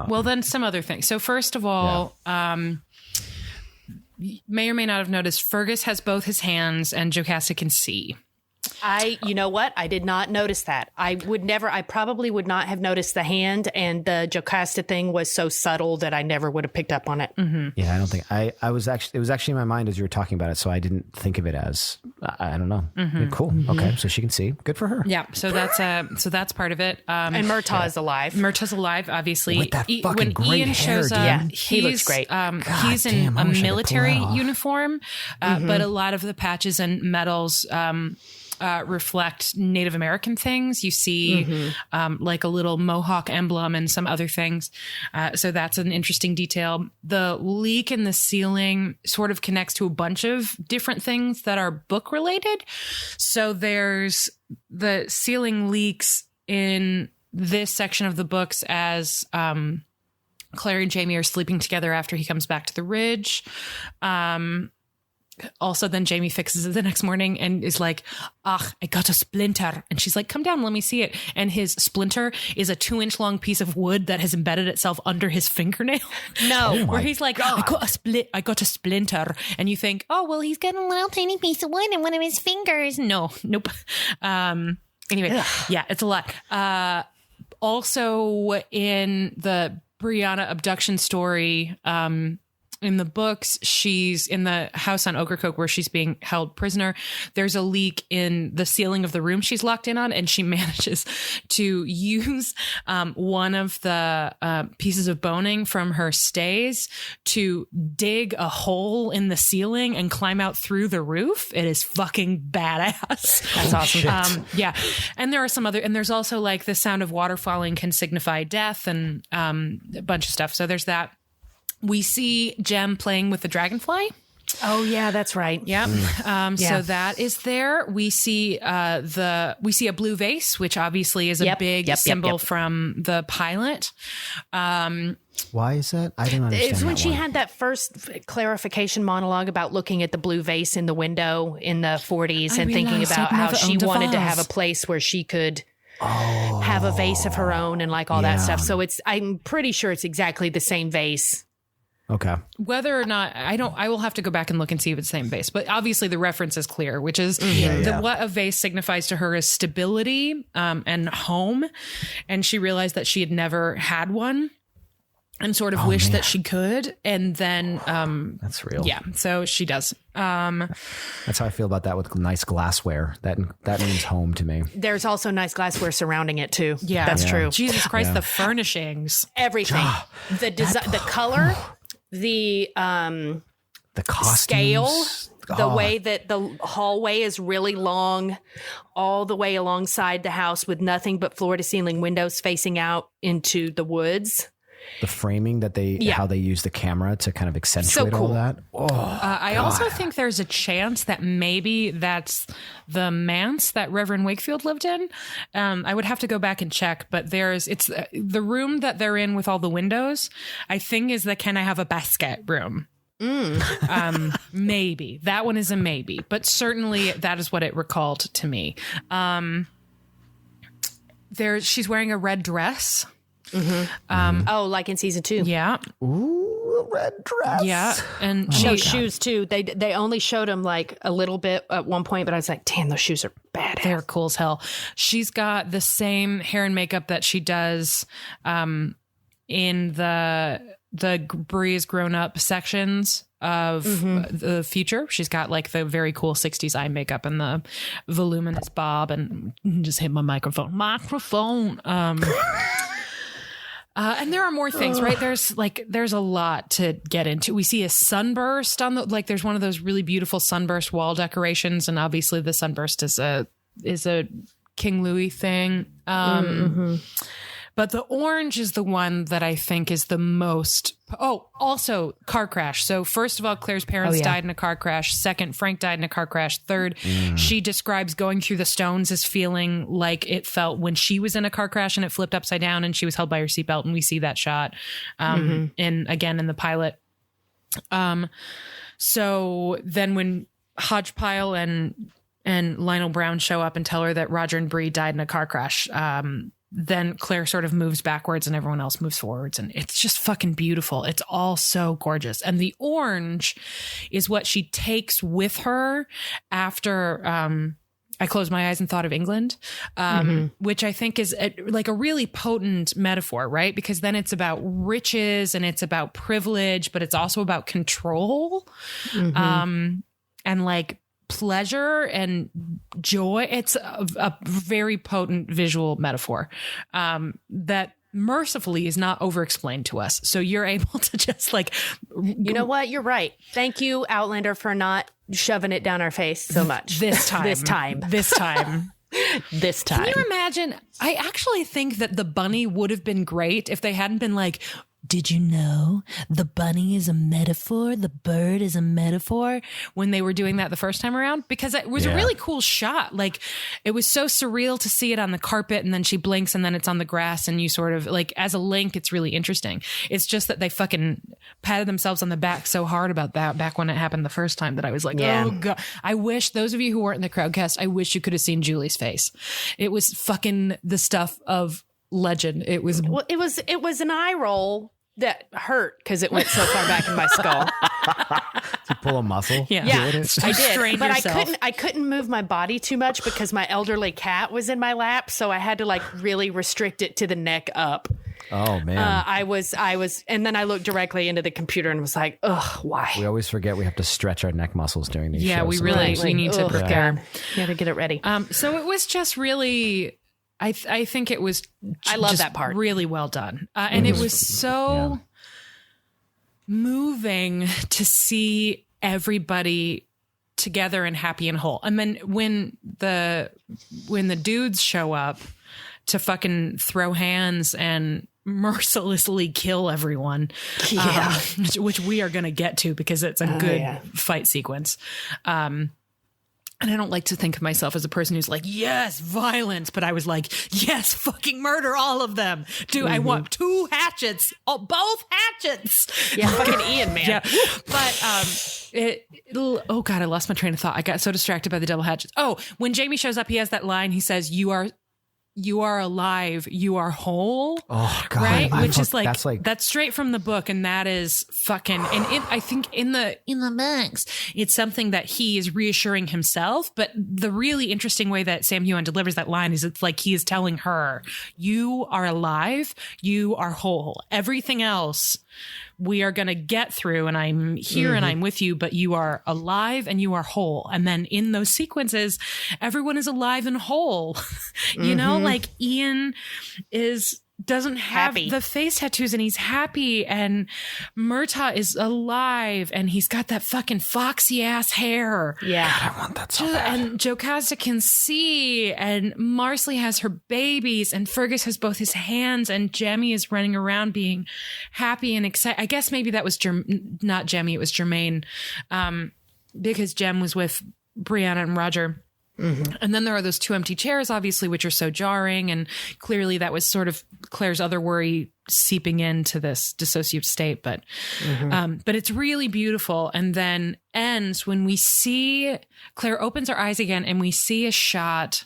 Well, then some other things. So first of all, may or may not have noticed Fergus has both his hands and Jocasta can see. You know what? I did not notice that. I probably would not have noticed the hand, and the Jocasta thing was so subtle that I never would have picked up on it. Yeah, I don't think it was actually in my mind as you were talking about it. So I didn't think of it as, I don't know. Cool. Okay. So she can see. Good for her. Yeah. So that's part of it. And Murtaugh is alive. Murtaugh's alive, obviously. With that fucking when great Ian hair, shows dude. up, Yeah, he looks great. He's in damn, I a wish I could pull military that off. uniform, but a lot of the patches and medals reflect Native American things. You see like a little Mohawk emblem and some other things. So that's an interesting detail. The leak in the ceiling sort of connects to a bunch of different things that are book related. So there's the ceiling leaks in this section of the books as Claire and Jamie are sleeping together after he comes back to the ridge. Also, then Jamie fixes it the next morning and is like, "Ah, I got a splinter." And she's like, "Come down, let me see it." And his splinter is a 2-inch long piece of wood that has embedded itself under his fingernail. No. Where he's like, I got a splinter. And you think, oh, well, he's got a little tiny piece of wood in one of his fingers. Nope. Anyway, yeah, it's a lot. Also in the Brianna abduction story, in the books, she's in the house on Ocracoke where she's being held prisoner. There's a leak in the ceiling of the room she's locked in on, and she manages to use one of the pieces of boning from her stays to dig a hole in the ceiling and climb out through the roof. It is fucking badass. That's awesome. Yeah. And there are some other, and there's also like the sound of water falling can signify death and a bunch of stuff. So there's that. We see Jem playing with the dragonfly. Oh yeah, that's right. Yep. So that is there. We see a blue vase, which obviously is a big symbol from the pilot. Why is that? I didn't understand. It's when that she one. had that first clarification monologue about looking at the blue vase in the window in the 40s and thinking realized about I'd how never she owned a wanted to have a vase. place where she could have a vase of her own and like all that stuff. So I'm pretty sure it's exactly the same vase. Okay. Whether or not I will have to go back and look and see if it's the same vase, but obviously the reference is clear, which is what a vase signifies to her is stability and home. And she realized that she had never had one and sort of wished that she could. And then, That's real. yeah, so she does. That's how I feel about that with nice glassware. That means home to me. There's also nice glassware surrounding it too. Yeah, That's true. Jesus Christ, the furnishings. Everything. The design, the color, the costumes. scale, the way that the hallway is really long, all the way alongside the house with nothing but floor to ceiling windows facing out into the woods. The framing that how they use the camera to kind of accentuate all that. Oh, I also think there's a chance that maybe that's the manse that Reverend Wakefield lived in. I would have to go back and check, but it's the room that they're in with all the windows, I think is the can I have a basket room. Maybe that one is a maybe, but certainly that is what it recalled to me. She's wearing a red dress. Like in season 2. Yeah. Ooh, a red dress. Yeah. And those shoes too. They only showed them like a little bit at one point, but I was like, damn, those shoes are badass. They're cool as hell. She's got the same hair and makeup that she does in the Bree's grown up sections of the future. She's got like the very cool 60s eye makeup and the voluminous bob, and just hit my microphone. And there are more things, right? There's a lot to get into. We see a sunburst on there's one of those really beautiful sunburst wall decorations. And obviously the sunburst is a King Louis thing. But the orange is the one that I think is the most. Oh, also car crash. So first of all, Claire's parents died in a car crash. Second, Frank died in a car crash. Third, she describes going through the stones as feeling like it felt when she was in a car crash and it flipped upside down and she was held by her seatbelt. And we see that shot in the pilot. So then when Hodgepile and Lionel Brown show up and tell her that Roger and Bree died in a car crash, then Claire sort of moves backwards and everyone else moves forwards. And it's just fucking beautiful. It's all so gorgeous. And the orange is what she takes with her after I Closed My Eyes and Thought of England, which I think is a really potent metaphor, right? Because then it's about riches and it's about privilege, but it's also about control and like pleasure and joy. It's a very potent visual metaphor that mercifully is not over-explained to us. So you're able to just like... You know what? You're right. Thank you, Outlander, for not shoving it down our face so much. This time. This time. Can you imagine? I actually think that the bunny would have been great if they hadn't been like, did you know the bunny is a metaphor? The bird is a metaphor, when they were doing that the first time around, because it was a really cool shot. Like, it was so surreal to see it on the carpet and then she blinks and then it's on the grass and you sort of like, as a link, it's really interesting. It's just that they fucking patted themselves on the back so hard about that back when it happened the first time that I was like, oh God, I wish those of you who weren't in the Crowdcast, I wish you could have seen Julie's face. It was fucking the stuff of legend. It was an eye roll that hurt because it went so far back in my skull. Did you pull a muscle? Yeah, I did, but I couldn't move my body too much because my elderly cat was in my lap, so I had to like really restrict it to the neck up. Oh man, I was, and then I looked directly into the computer and was like, ugh, why? We always forget we have to stretch our neck muscles during these shows. Yeah, we need to prepare. You got to get it ready. So it was just really. I think it was. I love that part. Really well done, and it was so moving to see everybody together and happy and whole. I mean, when the dudes show up to fucking throw hands and mercilessly kill everyone, which we are going to get to because it's a good fight sequence. And I don't like to think of myself as a person who's like, yes, violence. But I was like, yes, fucking murder all of them. Dude, I want 2 hatchets. Oh, both hatchets. Yeah, fucking Ian, man. Yeah. But oh God, I lost my train of thought. I got so distracted by the double hatchets. Oh, when Jamie shows up, he has that line. He says, you are alive, you are whole. Oh God. Right? Which is that's straight from the book. And that is fucking, and I think in the books, it's something that he is reassuring himself. But the really interesting way that Sam Heughan delivers that line is it's like he is telling her, you are alive, you are whole. Everything else we are going to get through, and I'm here and I'm with you, but you are alive and you are whole. And then in those sequences, everyone is alive and whole. You know, like Ian is doesn't have Happy. the face tattoos and he's happy, and Murtaugh is alive and he's got that fucking foxy ass hair. Yeah. God, I want that so bad. And Jocasta can see, and Marsley has her babies, and Fergus has both his hands, and Jemmy is running around being happy and excited. I guess maybe that was not Jemmy, it was Jermaine, because Jem was with Brianna and Roger. Mm-hmm. And then there are those two empty chairs, obviously, which are so jarring. And clearly that was sort of Claire's other worry seeping into this dissociative state. But it's really beautiful. And then ends when we see Claire opens her eyes again and we see a shot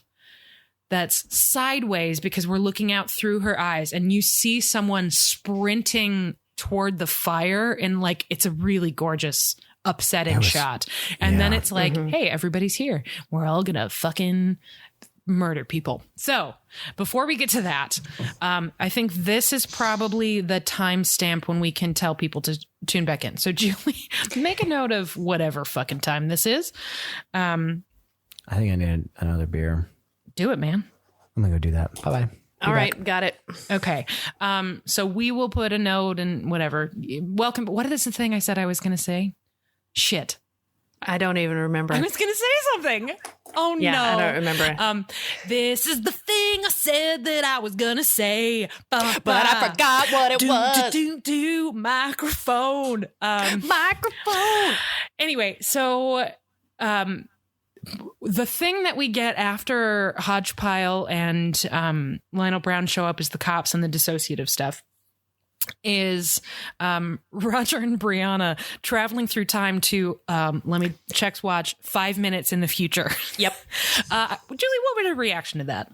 that's sideways because we're looking out through her eyes, and you see someone sprinting toward the fire, and like, it's a really gorgeous, upsetting shot. And then it's like, hey, everybody's here. We're all gonna fucking murder people. So before we get to that, I think this is probably the timestamp when we can tell people to tune back in. So Julie, make a note of whatever fucking time this is. I think I need another beer. Do it, man. I'm gonna go do that. Bye-bye. All right, got it. Okay. So we will put a note and whatever. Welcome. What is the thing I said I was going to say? Shit. I don't even remember. I was going to say something. Oh, yeah, no. I don't remember. This is the thing I said that I was going to say. But I forgot what it was. Microphone. Microphone. Anyway, so the thing that we get after Hodgepile and Lionel Brown show up as the cops and the dissociative stuff is Roger and Brianna traveling through time to, let me check watch, 5 minutes in the future. Yep. Julie, what was your reaction to that?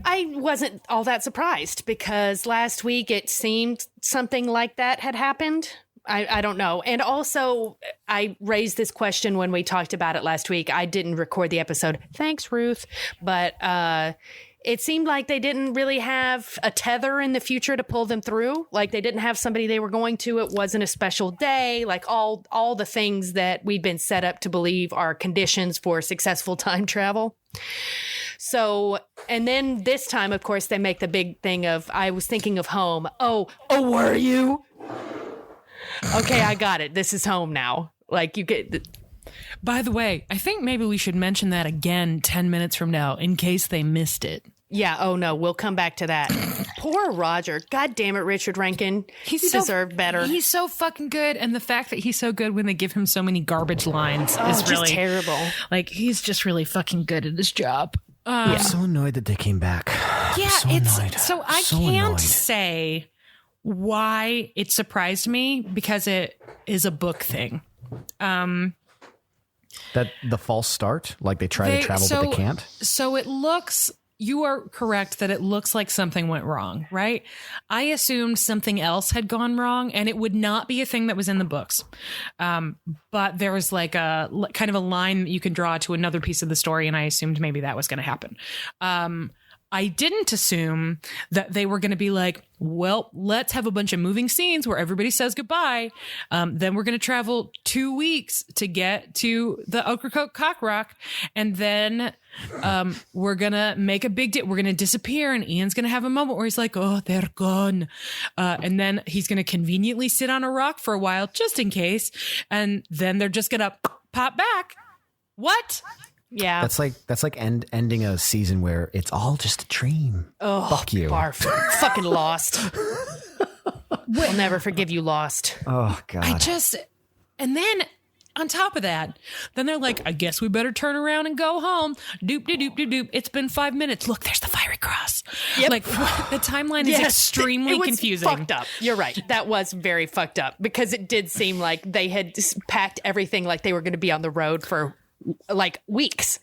I wasn't all that surprised because last week it seemed something like that had happened. I don't know. And also, I raised this question when we talked about it last week. I didn't record the episode. Thanks, Ruth. But it seemed like they didn't really have a tether in the future to pull them through. Like they didn't have somebody they were going to. It wasn't a special day. Like all the things that we've been set up to believe are conditions for successful time travel. So, and then this time, of course, they make the big thing of, I was thinking of home. Oh, were you? Okay, I got it. This is home now. Like you get. By the way, I think maybe we should mention that again 10 minutes from now in case they missed it. Yeah. Oh no, we'll come back to that. Poor Roger. God damn it, Richard Rankin. He deserved better. He's so fucking good, and the fact that he's so good when they give him so many garbage lines is just really terrible. Like he's just really fucking good at his job. I'm so annoyed that they came back. Yeah, annoyed. So I can't say why it surprised me because it is a book thing. That the false start, like they try to travel but they can't. So it looks, you are correct that it looks like something went wrong, right? I assumed something else had gone wrong, and it would not be a thing that was in the books. But there was like a kind of a line that you can draw to another piece of the story, and I assumed maybe that was going to happen. I didn't assume that they were going to be like, well, let's have a bunch of moving scenes where everybody says goodbye. Then we're going to travel 2 weeks to get to the Ocracoke Cock Rock. And then we're going to make a big deal. We're going to disappear. And Ian's going to have a moment where he's like, oh, they're gone. And then he's going to conveniently sit on a rock for a while just in case. And then they're just going to pop back. What? Yeah. That's like ending a season where it's all just a dream. Oh, fuck you. Barf. Fucking Lost. We'll never forgive you, Lost. Oh, God. And then on top of that, then they're like, I guess we better turn around and go home. Doop, doop, doop, doop, doop. It's been 5 minutes. Look, there's the fiery cross. Yep. Like the timeline is extremely confusing. Fucked up. You're right. That was very fucked up because it did seem like they had just packed everything like they were going to be on the road for like weeks,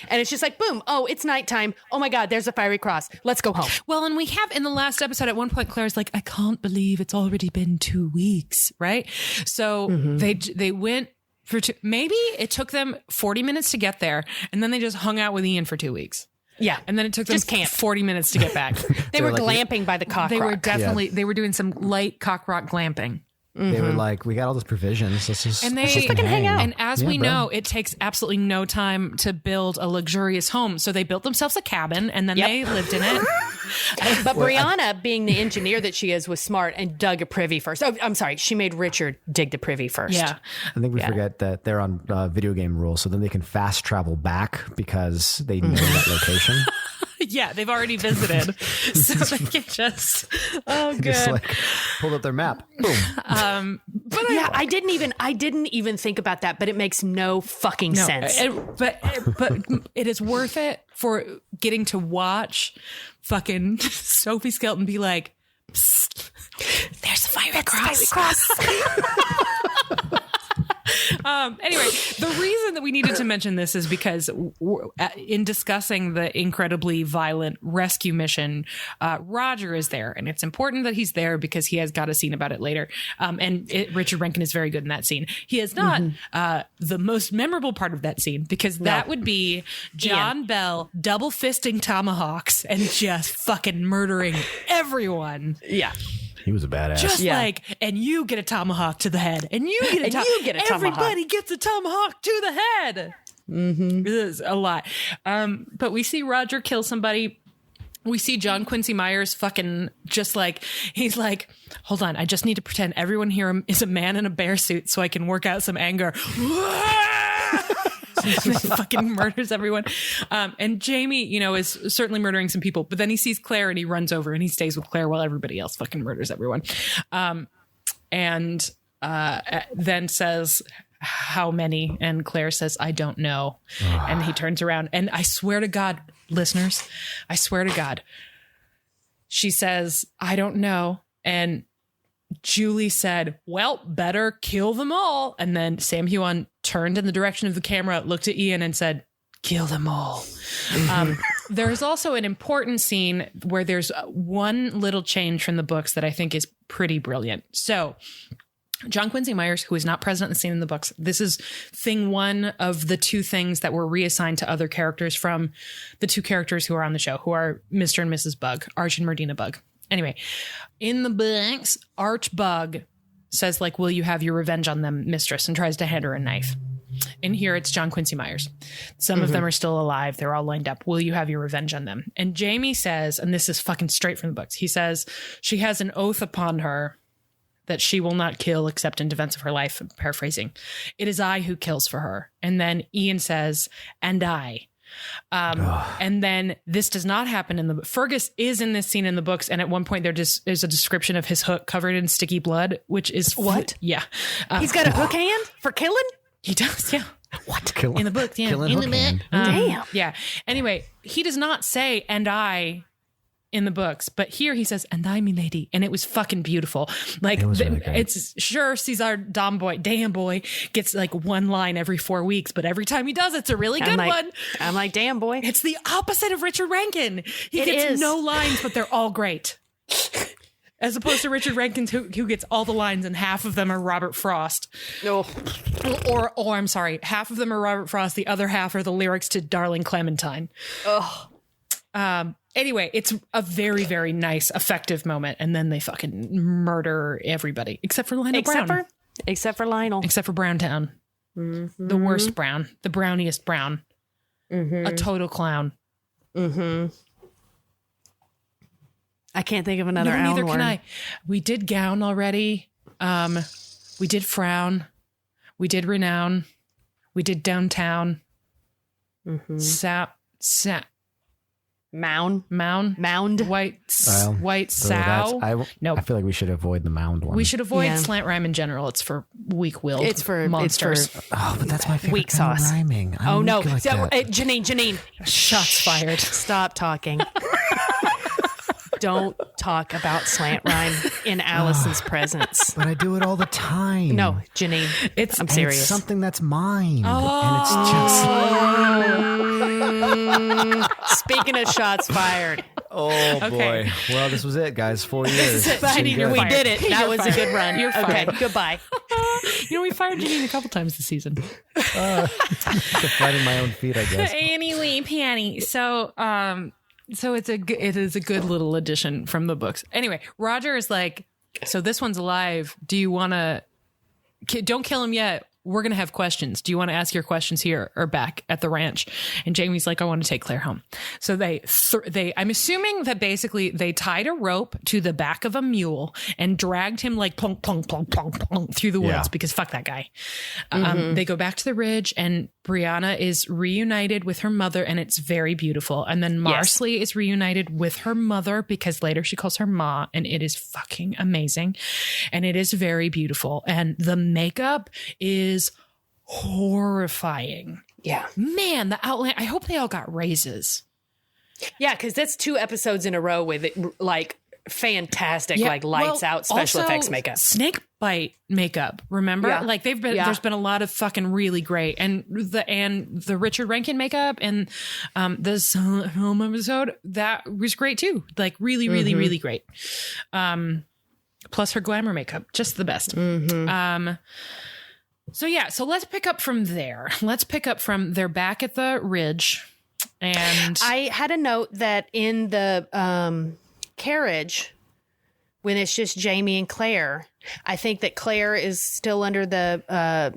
and it's just like boom, oh, it's nighttime, oh my God, there's a fiery cross, let's go home. Well, and we have in the last episode at one point Claire's like, I can't believe it's already been 2 weeks, right? So they went for maybe it took them 40 minutes to get there, and then they just hung out with Ian for 2 weeks. Yeah. And then it took them 40 minutes to get back. They were glamping by the cock rock. They were definitely they were doing some light cock rock glamping. They were like, we got all those provisions. Let's just fucking hang out. And as we know, it takes absolutely no time to build a luxurious home. So they built themselves a cabin and then they lived in it. But Brianna, being the engineer that she is, was smart and dug a privy first. Oh, I'm sorry. She made Richard dig the privy first. Yeah. I think we forget that they're on video game rules, so then they can fast travel back because they know that location. Yeah, they've already visited, so they can just good. Just like pulled up their map. Boom. But I didn't even think about that, but it makes no fucking sense. But it is worth it for getting to watch fucking Sophie Skelton be like, "Psst, there's a fiery cross." Anyway, the reason that we needed to mention this is because in discussing the incredibly violent rescue mission, Roger is there, and it's important that he's there because he has got a scene about it later. Richard Rankin is very good in that scene. He is not the most memorable part of that scene because that would be John Bell double fisting tomahawks and just fucking murdering everyone. Yeah. He was a badass. Just like, and you get a tomahawk to the head, and you get a tomahawk. Everybody gets a tomahawk to the head. Mm-hmm. This is a lot. But we see Roger kill somebody. We see John Quincy Myers fucking just like, he's like, hold on, I just need to pretend everyone here is a man in a bear suit so I can work out some anger. And fucking murders everyone. And Jamie, is certainly murdering some people, but then he sees Claire and he runs over and he stays with Claire while everybody else fucking murders everyone. And then says, how many? And Claire says, I don't know. And he turns around and I swear to God, listeners, I swear to God, she says, I don't know. And Julie said, well, better kill them all. And then Sam Heughan turned in the direction of the camera, looked at Ian and said, kill them all. There's also an important scene where there's one little change from the books that I think is pretty brilliant. So John Quincy Myers, who is not present in the scene in the books, this is thing one of the two things that were reassigned to other characters from the two characters who are on the show, who are Mr. and Mrs. Bug, Arch and Merdina Bug. Anyway, in the books, Arch Bug says, like, will you have your revenge on them, mistress, and tries to hand her a knife. And here it's John Quincy Myers. Some of them are still alive. They're all lined up. Will you have your revenge on them? And Jamie says, and this is fucking straight from the books, he says, she has an oath upon her that she will not kill except in defense of her life. I'm paraphrasing. It is I who kills for her. And then Ian says, and I. And then this does not happen in the Fergus is in this scene in the books, and at one point there's a description of his hook covered in sticky blood, which is what? Yeah, he's got a hook hand for killing. He does, yeah. What in the book? Yeah, killing in hook the hand. Damn. Yeah. Anyway, he does not say "and I" in the books, but here he says "and I, me lady," and it was fucking beautiful. Like it was really great. It's sure Cesar damn boy gets like one line every 4 weeks, but every time he does, it's a really good one. I'm like, damn boy. It's the opposite of Richard Rankin. He gets no lines, but they're all great. As opposed to Richard Rankin, who gets all the lines and half of them are Robert Frost. No. Or I'm sorry, half of them are Robert Frost, the other half are the lyrics to Darling Clementine. Oh. Anyway, it's a very, very nice, effective moment, and then they fucking murder everybody except for Lionel Brown. Except for Lionel. Except for Browntown. Mm-hmm. The worst Brown. The browniest Brown. Mm-hmm. A total clown. Mm-hmm. I can't think of another Alan neither word. Can I. We did Gown already. We did Frown. We did Renown. We did Downtown. Mm-hmm. Mound. White sow. No, I feel like we should avoid the mound one. We should avoid slant rhyme in general. It's for weak-willed. It's for monsters. Oh, but that's my favorite weak sauce. Rhyming. Oh no, like Janine. Shots fired. Stop talking. Don't talk about slant rhyme in Allison's presence. But I do it all the time. No, Janine. I'm serious. It's something that's mine. Oh. And it's just... Speaking of shots fired. Oh, boy. Well, this was it, guys. 4 years. Janine, we did it. That was a good run. You're okay, fired. Goodbye. We fired Janine a couple times this season. Fighting my own feet, I guess. Anyway, Panny. So it is a good little addition from the books. Anyway, Roger is like, So this one's alive. Do you want to... Don't kill him yet. We're going to have questions. Do you want to ask your questions here or back at the ranch? And Jamie's like, I want to take Claire home. So I'm assuming that basically they tied a rope to the back of a mule and dragged him like plunk, plunk, plunk, plunk, plunk through the woods because fuck that guy. They go back to the ridge and Brianna is reunited with her mother and it's very beautiful. And then Marsley is reunited with her mother because later she calls her Ma and it is fucking amazing. And it is very beautiful. And the makeup is horrifying. Yeah. Man, the Outlander, I hope they all got raises. Yeah, because that's 2 episodes in a row with like fantastic, like lights out special effects makeup. Snake bite makeup, remember? Yeah. Like there's been a lot of fucking really great. And the Richard Rankin makeup and this home episode, that was great too. Like really, really, really great. Plus her glamour makeup, just the best. So let's pick up from there. Let's pick up from they're back at the ridge. And I had a note that in the carriage, when it's just Jamie and Claire, I think that Claire is still under the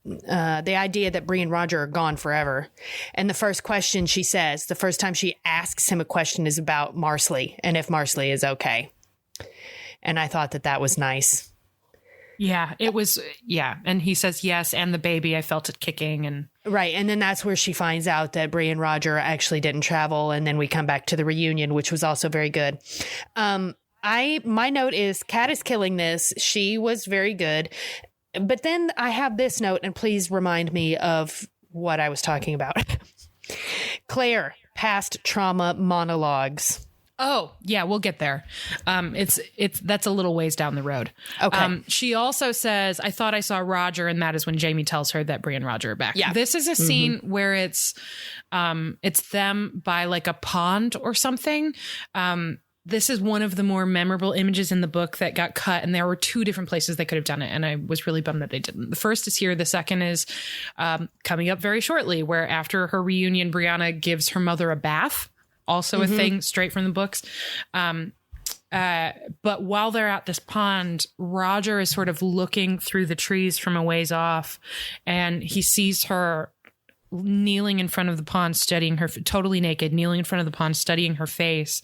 idea that Bree and Roger are gone forever. And the first question she says, the first time she asks him a question is about Marsley and if Marsley is okay. And I thought that was nice. Yeah, it was. Yeah. And he says, yes. And the baby, I felt it kicking. And right. And then that's where she finds out that Bree and Roger actually didn't travel. And then we come back to the reunion, which was also very good. My note is Kat is killing this. She was very good. But then I have this note, and please remind me of what I was talking about. Claire, past trauma monologues. Oh, yeah, we'll get there. That's a little ways down the road. Okay. She also says, I thought I saw Roger, and that is when Jamie tells her that Bree and Roger are back. Yeah. This is a scene where it's them by like a pond or something. This is one of the more memorable images in the book that got cut, and there were 2 different places they could have done it, and I was really bummed that they didn't. The first is here. The second is coming up very shortly, where after her reunion, Brianna gives her mother a bath. Also a thing straight from the books. But while they're at this pond, Roger is sort of looking through the trees from a ways off, and he sees her kneeling in front of the pond, studying her, totally naked, kneeling in front of the pond, studying her face.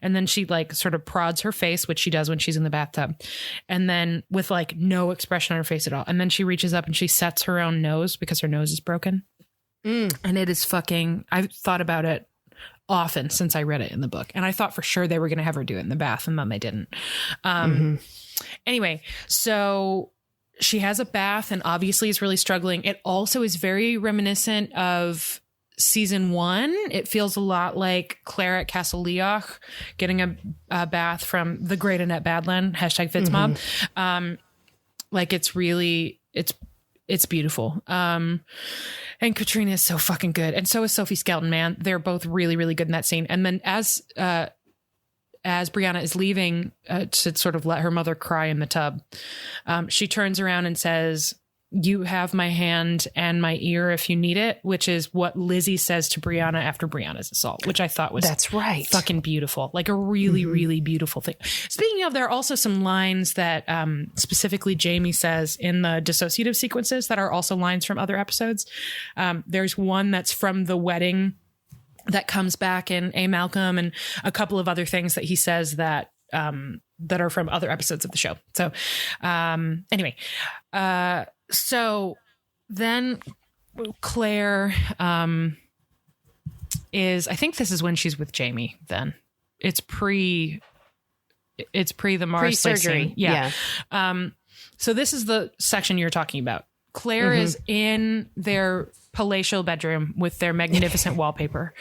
And then she like sort of prods her face, which she does when she's in the bathtub. And then with like no expression on her face at all. And then she reaches up and she sets her own nose because her nose is broken. And it is fucking, I've thought about it often since I read it in the book. And I thought for sure they were going to have her do it in the bath, and then they didn't. Anyway, so she has a bath and obviously is really struggling. It also is very reminiscent of season 1. It feels a lot like Claire at Castle Leoch getting a bath from the great Annette Badland, #FitzMob. Like it's really, it's beautiful. And Katrina is so fucking good. And so is Sophie Skelton, man. They're both really, really good in that scene. And then as Brianna is leaving to sort of let her mother cry in the tub, she turns around and says, you have my hand and my ear if you need it, which is what Lizzie says to Brianna after Brianna's assault, which I thought was fucking beautiful. Like a really, really beautiful thing. Speaking of, there are also some lines that specifically Jamie says in the dissociative sequences that are also lines from other episodes. There's one that's from the wedding that comes back in A. Malcolm, and a couple of other things that he says that that are from other episodes of the show. So anyway, so then Claire is, I think this is when she's with Jamie then. It's pre the Mars surgery. Yeah. So this is the section you're talking about. Claire is in their palatial bedroom with their magnificent wallpaper,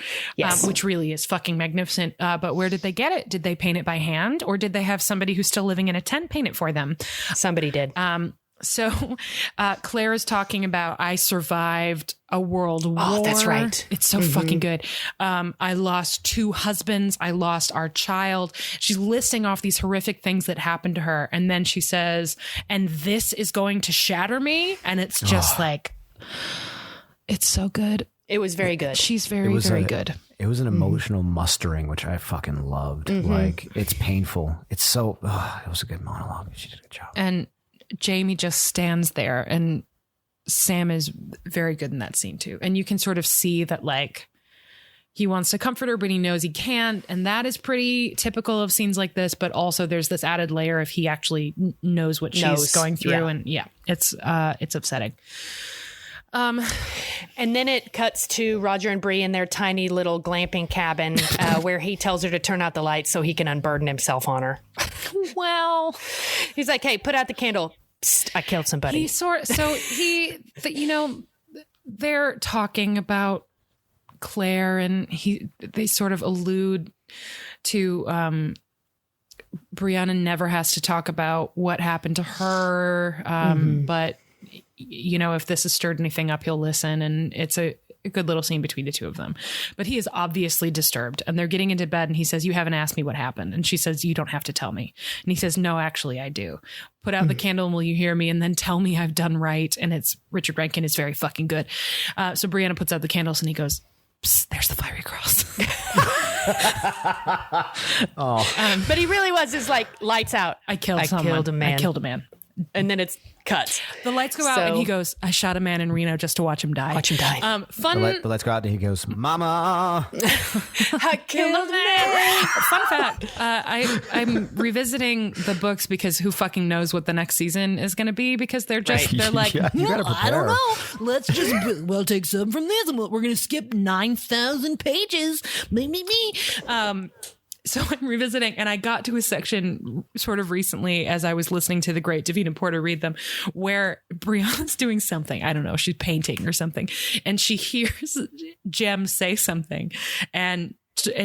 which really is fucking magnificent. But where did they get it? Did they paint it by hand, or did they have somebody who's still living in a tent paint it for them? Somebody did. So Claire is talking about, I survived a world war. Oh, that's right. It's so fucking good. I lost 2 husbands. I lost our child. She's listing off these horrific things that happened to her. And then she says, and this is going to shatter me. And it's just like, it's so good. It was very good. She's very, very good. It was an emotional mustering, which I fucking loved. Like, it's painful. It's so, it was a good monologue. She did a good job. And Jamie just stands there, and Sam is very good in that scene too. And you can sort of see that, like, he wants to comfort her, but he knows he can't. And that is pretty typical of scenes like this. But also there's this added layer of he actually knows what she's going through. Yeah. And it's upsetting. And then it cuts to Roger and Bree in their tiny little glamping cabin where he tells her to turn out the lights so he can unburden himself on her. Well, he's like, hey, put out the candle. Psst, I killed somebody. They're talking about Claire, and they sort of allude to Brianna never has to talk about what happened to her. But if this has stirred anything up, he'll listen. And it's a good little scene between the two of them. But he is obviously disturbed, and they're getting into bed, and he says, you haven't asked me what happened. And she says, you don't have to tell me. And he says, no, actually I do. Put out the candle and will you hear me? And then tell me I've done right. And it's Richard Rankin is very fucking good. So Brianna puts out the candles, and he goes, psst, there's the fiery cross. But he really was just like, lights out. I killed a man. And then it's cuts. The lights go out, and he goes, I shot a man in Reno just to watch him die. Fun. The lights go out, and he goes, Mama. I killed a man. Fun fact. I'm revisiting the books because who fucking knows what the next season is going to be, because they're like, you gotta prepare. I don't know. Let's just, we'll take some from this, and we're going to skip 9,000 pages. Me. So I'm revisiting, and I got to a section sort of recently as I was listening to the great Davina Porter read them, where Brianna's doing something. I don't know. She's painting or something. And she hears Jem say something, and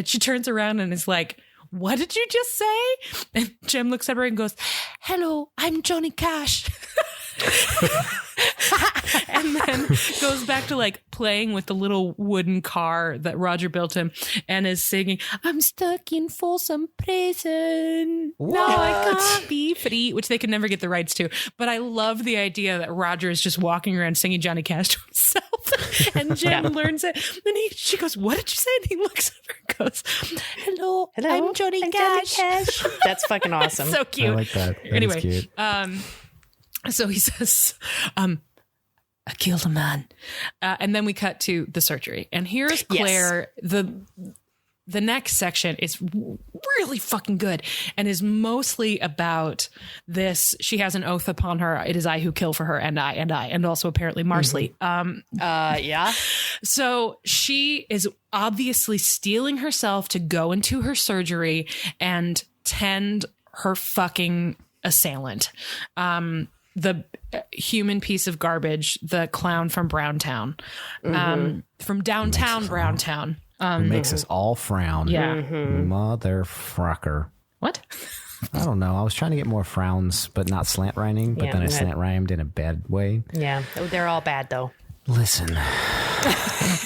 she turns around and is like, what did you just say? And Jem looks at her and goes, hello, I'm Johnny Cash. And then goes back to like playing with the little wooden car that Roger built him, and is singing, I'm stuck in Folsom Prison. No, I can't be free, which they could never get the rights to. But I love the idea that Roger is just walking around singing Johnny Cash to himself, and Jem learns it. And she goes, what did you say? And he looks at her and goes, hello, I'm Johnny Cash. That's fucking awesome. So cute. I like that. Anyway, cute. So he says, I killed a man. And then we cut to the surgery. And here's Claire. Yes. The next section is really fucking good, and is mostly about this. She has an oath upon her. It is I who kill for her, and also apparently Marsley. Yeah. So she is obviously steeling herself to go into her surgery and tend her fucking assailant. The human piece of garbage, the clown from Browntown, from downtown Browntown. It makes us all frown. Yeah. Motherfucker. What? I don't know. I was trying to get more frowns, but not slant rhyming, but then I slant rhymed in a bad way. Yeah. They're all bad, though. Listen.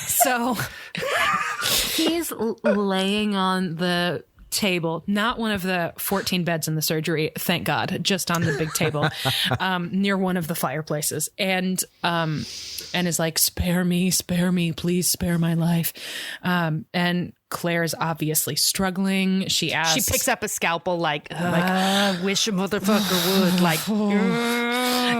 So he's laying on the table, not one of the 14 beds in the surgery, thank God, just on the big table, near one of the fireplaces, and is like, spare me, please spare my life. And Claire is obviously struggling. She asks, she picks up a scalpel like wish a motherfucker would, like,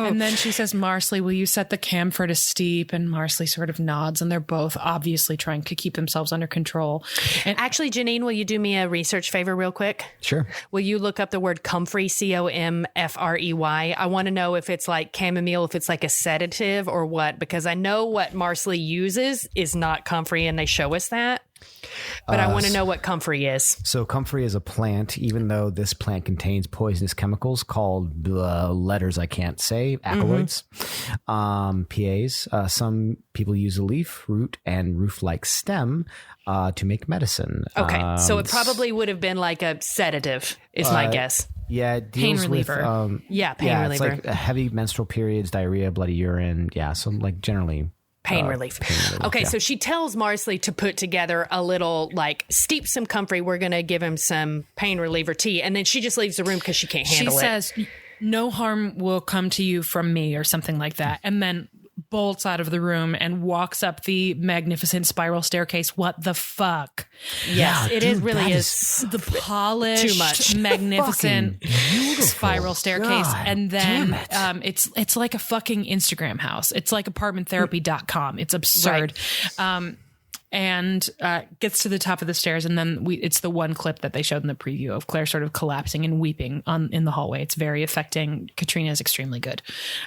and then she says, Marsley, will you set the camphor to steep? And Marsley sort of nods, and they're both obviously trying to keep themselves under control. And actually, Janine, will you do me a research favor real quick? Sure. Will you look up the word comfrey, COMFREY? I want to know if it's like chamomile, if it's like a sedative or what, because I know what Marsley uses is not comfrey, and they show us that. But I want to know what comfrey is. So comfrey is a plant, even though this plant contains poisonous chemicals called letters I can't say, alkaloids, PAs. Some people use a leaf, root, and roof-like stem to make medicine. Okay, so it probably would have been like a sedative, is my guess. Yeah, it deals pain reliever. With, pain reliever. It's like heavy menstrual periods, diarrhea, bloody urine. Yeah, so like generally... Pain relief. Okay, so she tells Marsley to put together a little, like, steep some comfrey. We're going to give him some pain reliever tea. And then she just leaves the room because she can't handle it. She says, no harm will come to you from me, or something like that. And then bolts out of the room and walks up the magnificent spiral staircase. What the fuck? Yes, it dude, really that is The polished, too much. magnificent Beautiful. spiral staircase. God And then damn it. it's like a fucking Instagram house. It's like apartmenttherapy.com. It's absurd. And gets to the top of the stairs, and then it's the one clip that they showed in the preview of Claire sort of collapsing and weeping in the hallway. It's very affecting. Katrina is extremely good.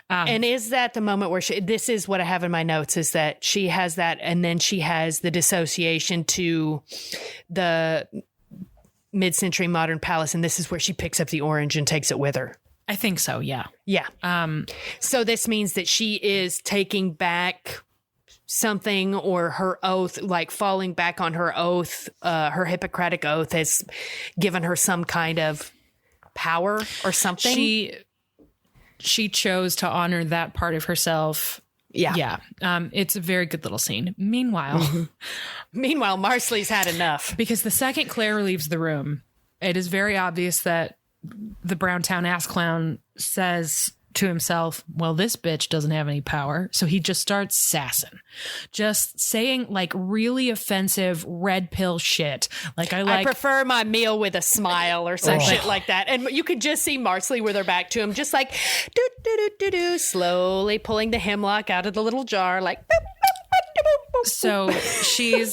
And is that the moment where this is what I have in my notes, is that she has that, and then she has the dissociation to the mid-century modern palace, and this is where she picks up the orange and takes it with her. I think so, yeah. Yeah. So this means that she is taking back something, or her oath, like falling back on her oath, her Hippocratic oath has given her some kind of power or something. She chose to honor that part of herself. Yeah. It's a very good little scene. Meanwhile, Marsley's had enough. because the second Claire leaves the room, it is very obvious that the Browntown ass clown says to himself, well, this bitch doesn't have any power. So he just starts sassing, just saying like really offensive red pill shit. Like, I prefer my meal with a smile or some shit like that. And you could just see Marsley with her back to him, just like do do do do do, slowly pulling the hemlock out of the little jar, like. Boop, boop, boop, boop, boop. So she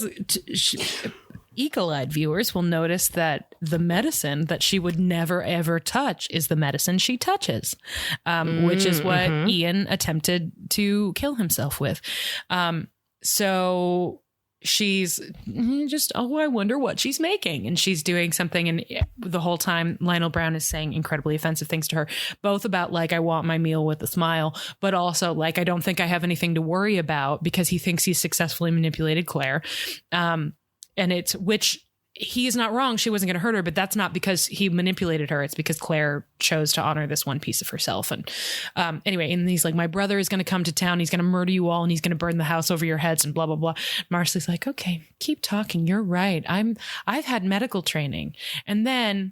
eagle-eyed viewers will notice that the medicine that she would never ever touch is the medicine she touches, which is what Ian attempted to kill himself with. So she's just, I wonder what she's making. And she's doing something. And the whole time Lionel Brown is saying incredibly offensive things to her, both about like, I want my meal with a smile, but also like, I don't think I have anything to worry about, because he thinks he's successfully manipulated Claire. And which he is not wrong. She wasn't going to hurt her, but that's not because he manipulated her. It's because Claire chose to honor this one piece of herself. And anyway, and he's like, my brother is going to come to town. He's going to murder you all, and he's going to burn the house over your heads and blah, blah, blah. Marcy's like, okay, keep talking. You're right. I've had medical training. And then,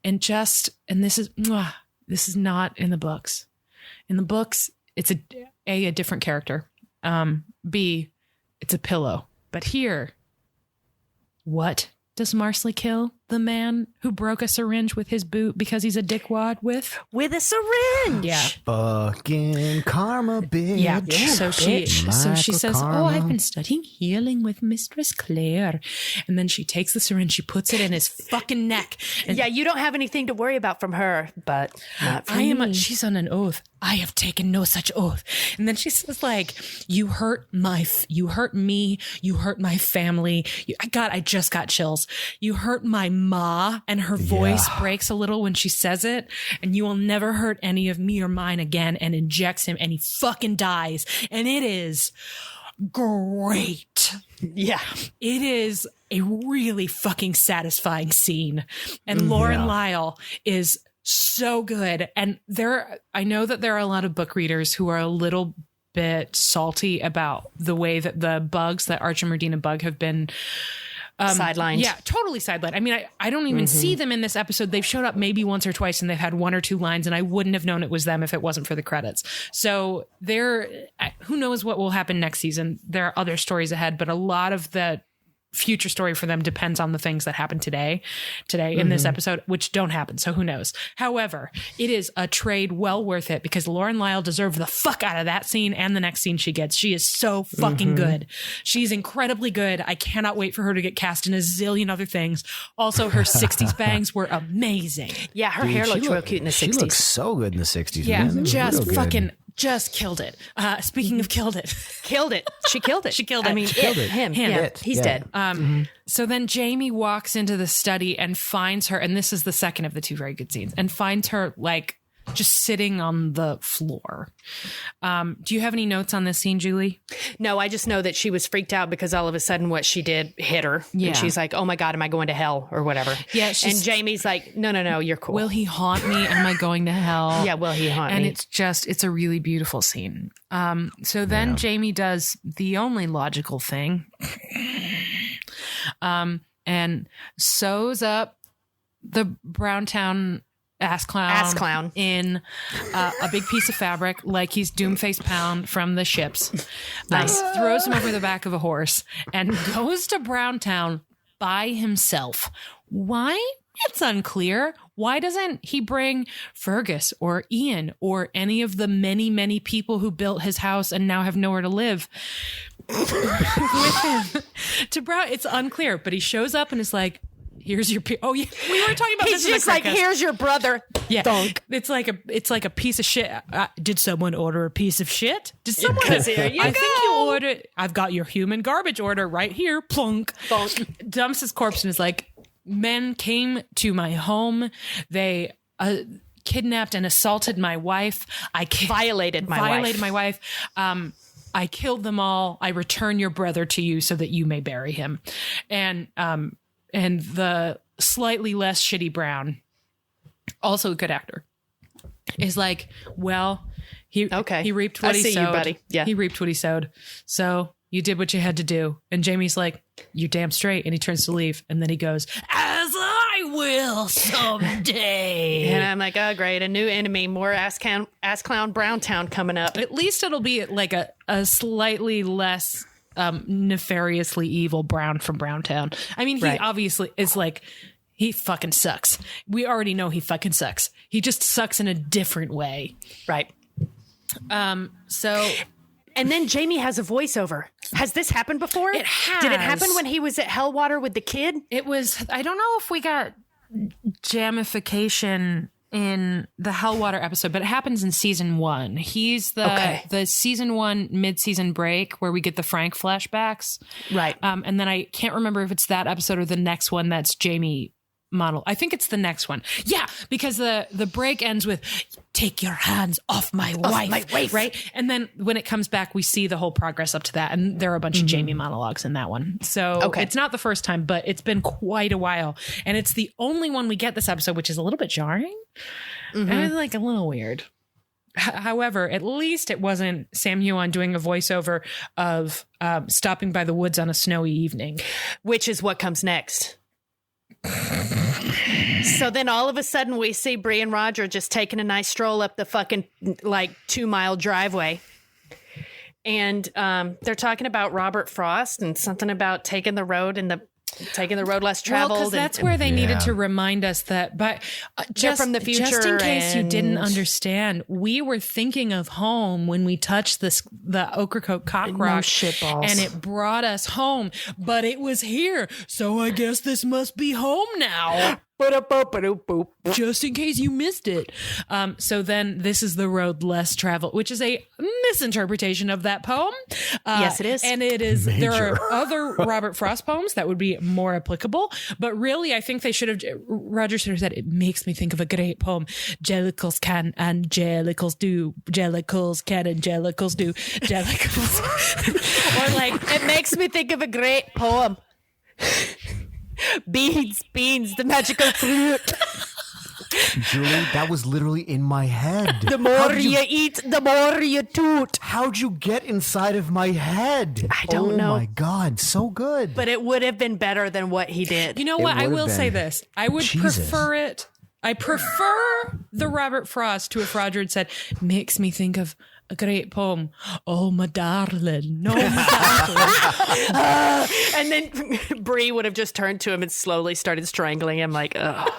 and this is not in the books. In the books, it's a different character. B, it's a pillow. But here, what does Marsley kill the man who broke a syringe with his boot because he's a dickwad with? With a syringe. Yeah. Fucking karma, bitch. Yeah. So she says, karma. oh, I've been studying healing with Mistress Claire. And then she takes the syringe, she puts it in his fucking neck. And Yeah, you don't have anything to worry about from her, but not from me. she's on an oath. I have taken no such oath. And then she says, like, you hurt me, you hurt my family. God, I just got chills. You hurt my ma, and her voice breaks a little when she says it, and you will never hurt any of me or mine again, and injects him, and he fucking dies. And it is great. Yeah. It is a really fucking satisfying scene. And Lauren Lyle is so good. And I know that there are a lot of book readers who are a little bit salty about the way that the bugs, that Arch and Merdina bug, have been Sidelined. Yeah, totally sidelined. I mean, I don't even see them in this episode. They've showed up maybe once or twice, and they've had one or two lines, and I wouldn't have known it was them if it wasn't for the credits. So who knows what will happen next season. There are other stories ahead, but a lot of the future story for them depends on the things that happen today in this episode, which don't happen. So who knows? However, it is a trade well worth it, because Lauren Lyle deserved the fuck out of that scene and the next scene she gets. She is so fucking good. She's incredibly good. I cannot wait for her to get cast in a zillion other things. Also, her 60s bangs were amazing. Yeah, her hair looked real cute in the 60s. She looks so good in the 60s. Yeah, man. just killed it. Speaking of killed it. Killed it. She killed it. She killed it. I mean, him. Yeah, he's dead. So then Jamie walks into the study and finds her, and this is the second of the two very good scenes, and finds her like just sitting on the floor. Do you have any notes on this scene, Julie? No, I just know that she was freaked out because all of a sudden what she did hit her. Yeah. And she's like, oh my God, am I going to hell or whatever? Yeah. And Jamie's like, no, you're cool. Will he haunt me? Am I going to hell? Yeah, will he haunt and me? it's a really beautiful scene. So then Jamie does the only logical thing, and sews up the Browntown ass clown in a big piece of fabric like he's Doomface Pound from the ships. Nice. Throws him over the back of a horse and goes to Browntown by himself. Why? It's unclear. Why doesn't he bring Fergus or Ian or any of the many, many people who built his house and now have nowhere to live with him to Brown? It's unclear, but he shows up and is like, here's your oh yeah, we were talking about He's this just in the like, Craigcast. here's your brother. Yeah, Thunk. it's like a piece of shit. Did someone order a piece of shit? Did someone? Here you I think you go. ordered. I've got your human garbage order right here. Plunk. Thunk. Dumps his corpse and is like, men came to my home. They kidnapped and assaulted my wife. Violated my wife. I killed them all. I return your brother to you so that you may bury him. And the slightly less shitty Brown, also a good actor, is like, well, he reaped what he sowed. You, buddy. Yeah. He reaped what he sowed. So you did what you had to do. And Jamie's like, you're damn straight. And he turns to leave. And then he goes, as I will someday. And I'm like, oh, great. A new enemy. More ass clown Browntown coming up. At least it'll be like a slightly less nefariously evil Brown from Browntown. I mean, he obviously is like, he fucking sucks. We already know he fucking sucks. He just sucks in a different way. Right. So... And then Jamie has a voiceover. Has this happened before? It has. Did it happen when he was at Hellwater with the kid? It was, I don't know if we got jamification in the Hellwater episode, but it happens in season 1. He's the season 1 mid-season break where we get the Frank flashbacks. Right. And then I can't remember if it's that episode or the next one that's Jamie model. I think it's the next one. Yeah, because the break ends with, take your hands off my wife. Right? And then when it comes back, we see the whole progress up to that. And there are a bunch of Jamie monologues in that one. So it's not the first time, but it's been quite a while. And it's the only one we get this episode, which is a little bit jarring. And it's like a little weird. However, at least it wasn't Sam Huon doing a voiceover of stopping by the woods on a snowy evening. Which is what comes next. So then all of a sudden we see Bree and Roger just taking a nice stroll up the fucking 2-mile driveway. And they're talking about Robert Frost and something about taking the road less traveled. Well, because that's where they needed to remind us that, but just from the future. Just in case you didn't understand, we were thinking of home when we touched the Ocracoke cock rock, and it brought us home. But it was here, so I guess this must be home now. Just in case you missed it. So then this is the road less traveled, which is a misinterpretation of that poem. Yes, it is. And it is. There are other Robert Frost poems that would be more applicable. But really, I think they should have, Roger should have said, it makes me think of a great poem. Jellicles can and jellicles do. Jellicles can and jellicles do. Jellicles. Or like, it makes me think of a great poem. Beans, the magical fruit. Julie, that was literally in my head. The more you eat, the more you toot. How'd you get inside of my head? I don't know. Oh my God, so good. But it would have been better than what he did. You know what? I will say this. I would prefer it. I prefer the Robert Frost to if Roger had said, makes me think of a great poem. Oh, my darling. No, my darling. And then Bree would have just turned to him and slowly started strangling him like, ugh.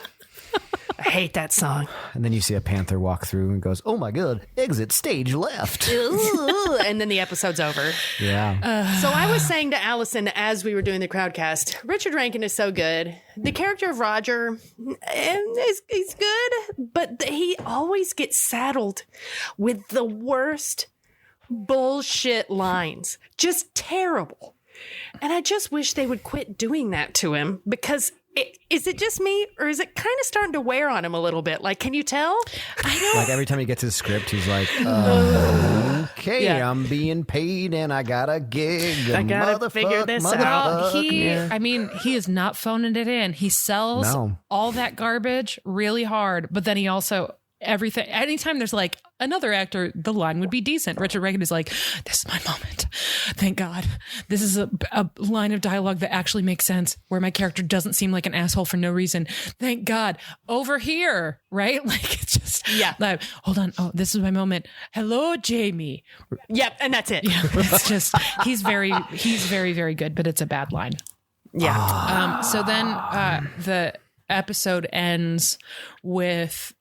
I hate that song. And then you see a panther walk through and goes, oh my God, exit stage left. And then the episode's over. Yeah. So I was saying to Allison as we were doing the crowdcast, Richard Rankin is so good. The character of Roger is good, but he always gets saddled with the worst bullshit lines. Just terrible. And I just wish they would quit doing that to him because... Is it just me, or is it kind of starting to wear on him a little bit? Like, can you tell? I don't. Like every time he gets his script, he's like, okay, I'm being paid and I got a gig. I gotta figure this out. I mean, he is not phoning it in. He sells all that garbage really hard, but then he also everything. Anytime there's like another actor, the line would be decent. Richard Reagan is like, this is my moment. Thank God. This is a line of dialogue that actually makes sense, where my character doesn't seem like an asshole for no reason. Thank God. Over here, right? Like, it's just, like, hold on. Oh, this is my moment. Hello, Jamie. Yep. And that's it. Yeah, it's just, he's very, very good, but it's a bad line. Yeah. So then the episode ends with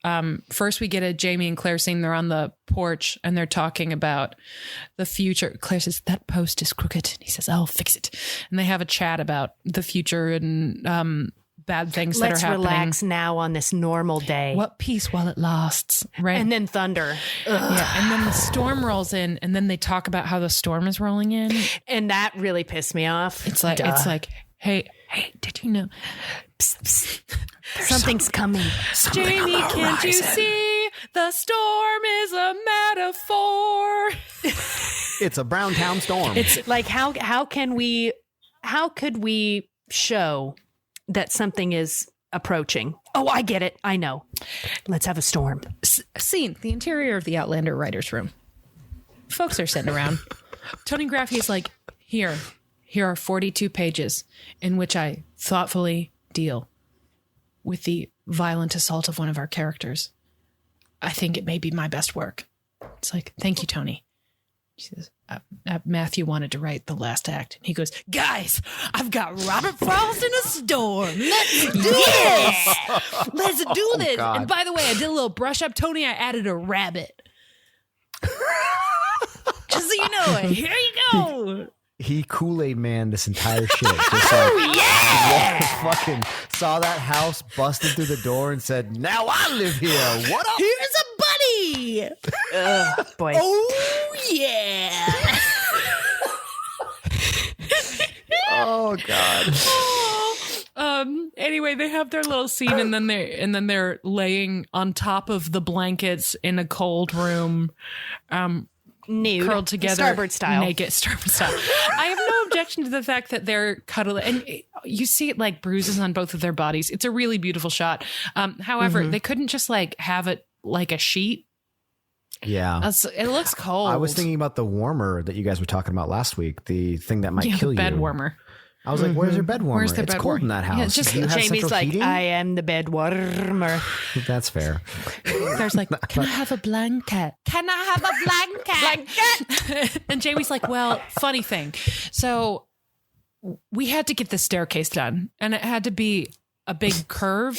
first we get a Jamie and Claire scene. They're on the porch and they're talking about the future. Claire says, that post is crooked. And he says, I'll fix it. And they have a chat about the future and bad things that are happening. Let's relax now on this normal day. What peace while it lasts, right? And then thunder. Yeah, and then the storm rolls in, and then they talk about how the storm is rolling in. And that really pissed me off. It's like, hey, did you know? Psst, psst. Something's coming. Jamie, can't you see? The storm is a metaphor. It's a Browntown storm. It's like, how could we show that something is approaching? Oh, I get it. I know. Let's have a storm. Scene, the interior of the Outlander writer's room. Folks are sitting around. Tony Graffi is like, here are 42 pages in which I thoughtfully deal with the violent assault of one of our characters. I think it may be my best work. It's like, thank you, Tony. She says, Matthew wanted to write the last act. And he goes, guys, I've got Robert Frost in a storm. Let's do this. Let's do this. God. And by the way, I did a little brush up. Tony, I added a rabbit. Just so you know it. Here you go. He Kool-Aid man this entire shit. Just like, fucking saw that house, busted through the door and said, now I live here. What up? Here's a buddy. Boy. Oh, yeah. Oh, God. Anyway, they have their little scene and then they're laying on top of the blankets in a cold room. Nude, curled together, starboard style, naked, starboard style. I have no objection to the fact that they're cuddling, and you see it like bruises on both of their bodies. It's a really beautiful shot. However, they couldn't just like have it like a sheet. Yeah, it looks cold. I was thinking about the warmer that you guys were talking about last week, the thing that might kill the bed you. warmer. I was like, where's your bed warmer? Where's the it's bed cold warmer? in that house. Yeah, it's just, Do you have Jamie's central like, heating? I am the bed warmer. That's fair. There's like, can I have a blanket? Can I have a blanket? And Jamie's like, well, funny thing. So we had to get the staircase done, and it had to be a big curve.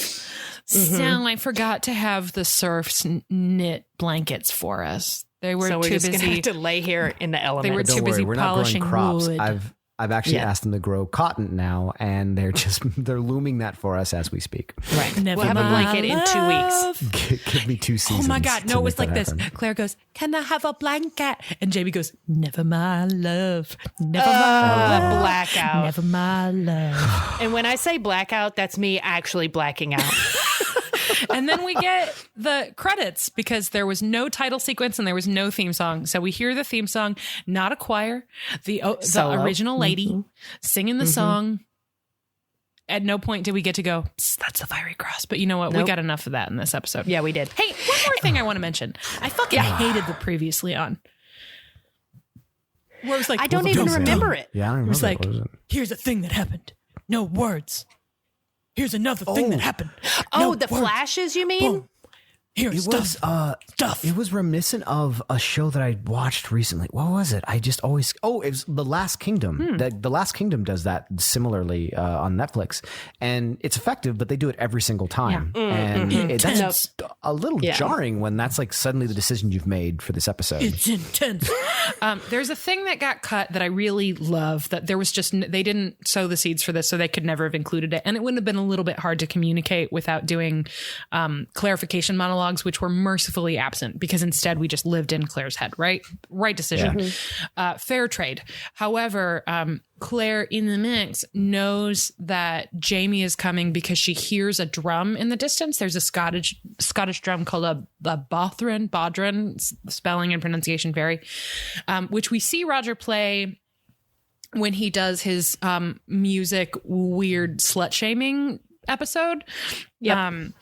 So I forgot to have the serfs knit blankets for us. They were so we're too just busy. Gonna have to lay here in the elements. They were Don't too busy worry, we're not growing polishing crops. wood. I've actually asked them to grow cotton now, and they're looming that for us as we speak. Right. Never We'll have a blanket in 2 weeks. Give me 2 seasons. Oh my God. No, to it was make like that this. happen. Claire goes, can I have a blanket? And Jamie goes, never my love. Never my love. Blackout. Never my love. And when I say blackout, that's me actually blacking out. And then we get the credits because there was no title sequence and there was no theme song. So we hear the theme song, not a choir, the original lady singing the song. At no point did we get to go, that's the Fiery Cross. But you know what? We got enough of that in this episode. Yeah, we did. Hey, one more thing I want to mention. I fucking hated the Previously On. Where it was like, I don't even remember it. Yeah, I don't It was remember. like, What was it? here's a thing that happened. No words. Here's another thing that happened. Oh, No the words. flashes, you mean? Boom. Here's It was stuff. It was reminiscent of a show that I watched recently. What was it? I just always it was The Last Kingdom. The Last Kingdom does that similarly on Netflix, and it's effective, but they do it every single time, and that's a little jarring when that's like suddenly the decision you've made for this episode. It's intense. There's a thing that got cut that I really love. That there was just they didn't sow the seeds for this, so they could never have included it, and it wouldn't have been a little bit hard to communicate without doing clarification monologues, which were mercifully absent because instead we just lived in Claire's head. Right decision. Fair trade. However, Claire in the mix knows that Jamie is coming because she hears a drum in the distance. There's a Scottish drum called a bodhran, spelling and pronunciation vary, which we see Roger play when he does his music weird slut shaming episode. Yep.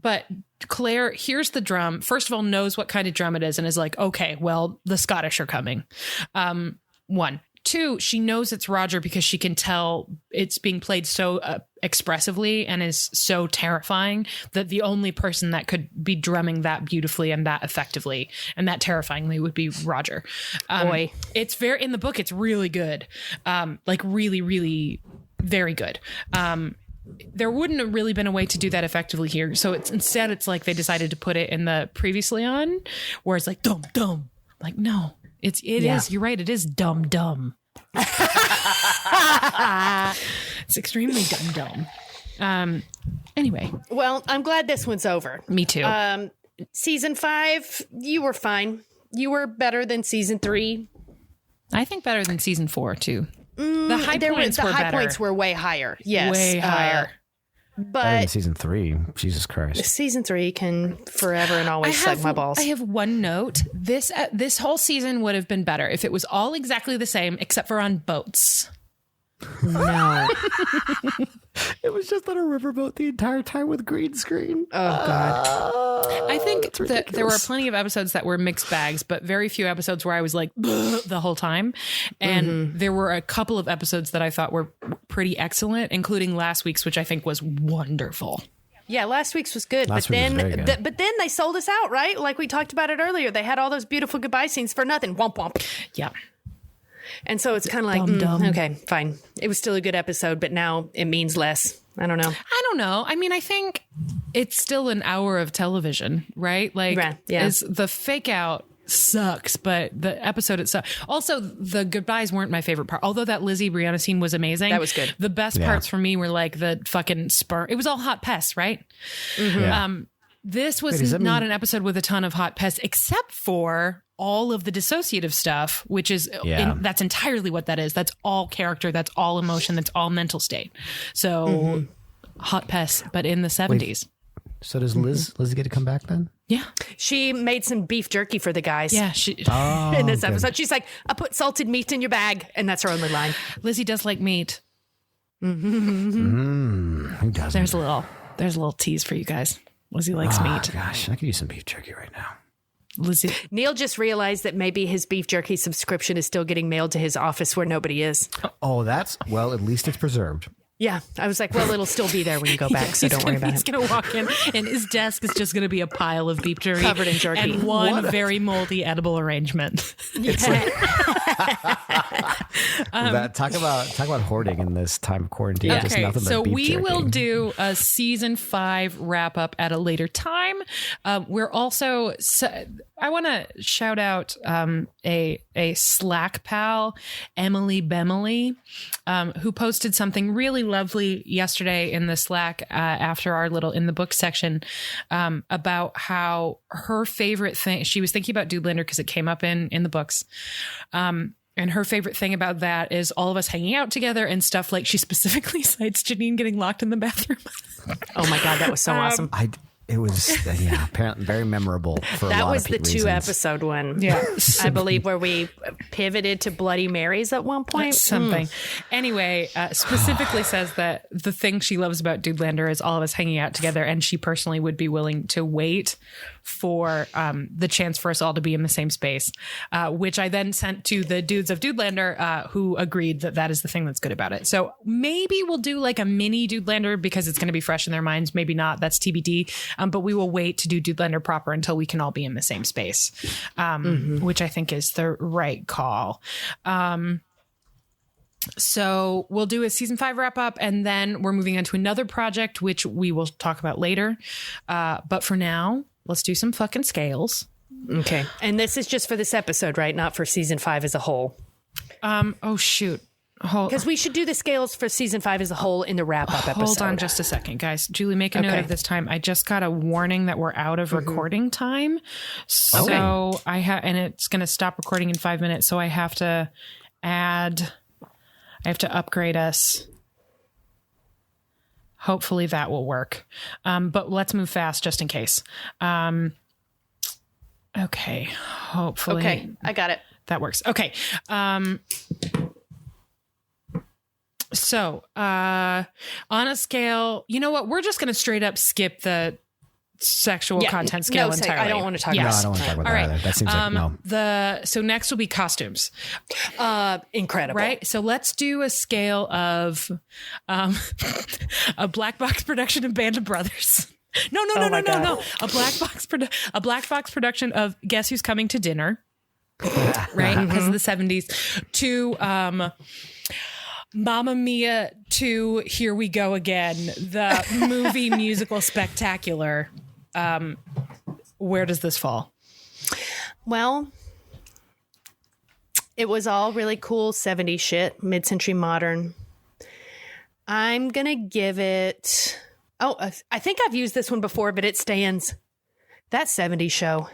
But Claire hears the drum, first of all, knows what kind of drum it is and is like, okay, well, the Scottish are coming. One. Two, she knows it's Roger because she can tell it's being played so expressively and is so terrifying that the only person that could be drumming that beautifully and that effectively and that terrifyingly would be Roger. Boy. It's in the book, it's really good. Like really, really very good. There wouldn't have really been a way to do that effectively here. So it's like they decided to put it in the previously on where it's like, dum, dum. Like, no. It is. You're right. It is dumb. It's extremely dumb. Anyway. Well, I'm glad this one's over. Me too. Season 5, you were fine. You were better than season 3. I think better than season 4 too. The high points were way higher. Yes. Way higher. Better than But season 3. Jesus Christ. season 3 can forever and always suck my balls. I have one note. This whole season would have been better if it was all exactly the same except for on boats. No. It was just on a riverboat the entire time with green screen. Oh, God. I think that there were ridiculous. plenty of episodes that were mixed bags, but very few episodes where I was like the whole time. And there were a couple of episodes that I thought were pretty excellent, including last week's, which I think was wonderful. Yeah, last week's was good. Last but week was then very good. but then they sold us out, right? Like we talked about it earlier. They had all those beautiful goodbye scenes for nothing. Womp womp. Yeah. And so it's kind of like, Dumb. okay, fine. It was still a good episode, but now it means less. I don't know. I don't know. I mean, I think it's still an hour of television, right? Like, Yeah. is the fake out sucks, but the episode itself. Also, the goodbyes weren't my favorite part. Although that Lizzie Brianna scene was amazing. That was good. The best parts for me were like the fucking sperm. It was all hot pests, right? Yeah. This was Wait, does that not mean- an episode with a ton of hot pests, except for all of the dissociative stuff, which is that's entirely what that is. That's all character. That's all emotion. That's all mental state. So hot pests, but in the 70s. So does Liz get to come back then? Yeah. She made some beef jerky for the guys. Yeah. In this episode, she's like, I put salted meat in your bag. And that's her only line. Lizzie does like meat. Who doesn't? There's a little tease for you guys. Lizzie likes meat. Gosh, I could use some beef jerky right now. Lizzie. Neil just realized that maybe his beef jerky subscription is still getting mailed to his office where nobody is. Oh, at least it's preserved. Yeah. I was like, well, it'll still be there when you go back. So don't worry about He's it. going to walk in and his desk is just going to be a pile of beef jerky. Covered in jerky. And one very moldy edible arrangement. Talk about hoarding in this time of quarantine. Just Okay, nothing but so beef we jerky. will do a season 5 wrap up at a later time. We're also, I want to shout out a Slack pal, Emily Bemily, who posted something really lovely yesterday in the Slack after our little in the book section about how her favorite thing, she was thinking about Outlander because it came up in the books. And her favorite thing about that is all of us hanging out together and stuff. Like she specifically cites Janine getting locked in the bathroom. Oh my God, that was so awesome. It was apparently very memorable for a That lot was of the reasons. 2-episode one. Yeah. I believe where we pivoted to Bloody Marys at one point. Something. Anyway, specifically says that the thing she loves about Outlander is all of us hanging out together, and she personally would be willing to wait for the chance for us all to be in the same space, which I then sent to the dudes of Outlander, who agreed that that is the thing that's good about it. So maybe we'll do like a mini Outlander because it's going to be fresh in their minds. Maybe not. That's TBD. But we will wait to do Outlander proper until we can all be in the same space, which I think is the right call. So we'll do a season 5 wrap up, and then we're moving on to another project, which we will talk about later. But for now, let's do some fucking scales. Okay. And this is just for this episode, right? Not for season 5 as a whole. Oh, shoot. Because we should do the scales for season 5 as a whole in the wrap-up episode. Hold on just a second, guys. Julie, make a note of this time. I just got a warning that we're out of recording time. So and it's going to stop recording in 5 minutes. So I have to upgrade us. Hopefully that will work. But let's move fast just in case. Okay. Hopefully. Okay. I got it. That works. Okay. So, on a scale, you know what? We're just going to straight up skip the sexual content scale entirely. I don't want to talk No, about I don't want to talk about All that right. either. That seems like no. So next will be costumes. Incredible. Right. So let's do a scale of a black box production of Band of Brothers. No. A black box production of Guess Who's Coming to Dinner. Right. Because of the 70s. To Mamma Mia to Here We Go Again, the movie musical spectacular. Where does this fall? Well, it was all really cool 70s shit, mid-century modern. I'm going to give it... Oh, I think I've used this one before, but it stands. That 70s show.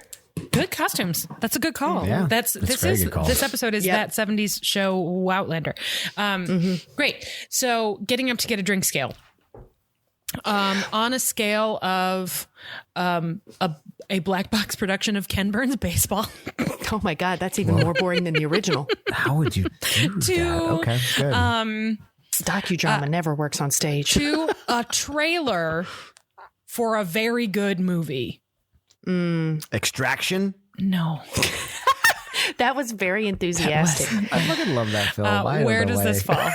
Good costumes. That's a good call. Yeah, This episode is that 70s show Outlander. Great. So getting up to get a drink scale. On a scale of a black box production of Ken Burns Baseball. Oh my God, that's even more boring than the original. How would you do that? Okay, good. Docudrama never works on stage. To a trailer for a very good movie. Extraction? No. That was very enthusiastic. I fucking love that film. Where does this fall?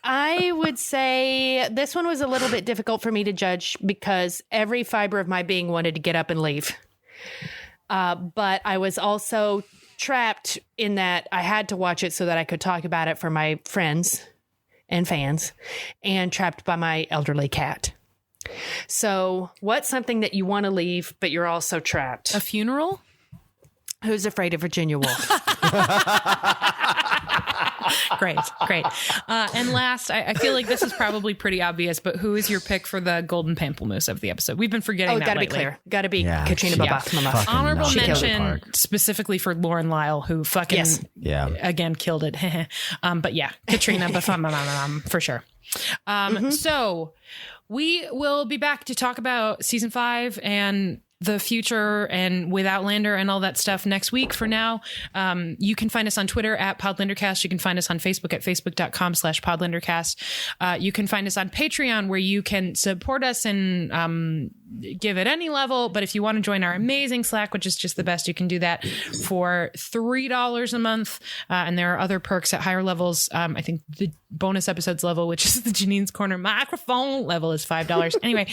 I would say this one was a little bit difficult for me to judge because every fiber of my being wanted to get up and leave. But I was also trapped in that I had to watch it so that I could talk about it for my friends and fans, and trapped by my elderly cat. So what's something that you want to leave, but you're also trapped? A funeral? Who's Afraid of Virginia Woolf? Great. And last, I feel like this is probably pretty obvious, but who is your pick for the golden pamplemousse of the episode? We've been forgetting that gotta lately. be clear. Gotta be Katrina Babasmama. Fucking Honorable she killed it mention hard. specifically for Lauren Lyle, who fucking again killed it. But yeah, Katrina Babasmama for sure. So we will be back to talk about season 5 and the future and with Outlander and all that stuff next week. For now, you can find us on Twitter at PodlanderCast. You can find us on Facebook at facebook.com/PodlanderCast. You can find us on Patreon, where you can support us and give at any level. But if you want to join our amazing Slack, which is just the best, you can do that for $3 a month. And there are other perks at higher levels. I think the bonus episodes level, which is the Janine's Corner microphone level, is $5. Anyway,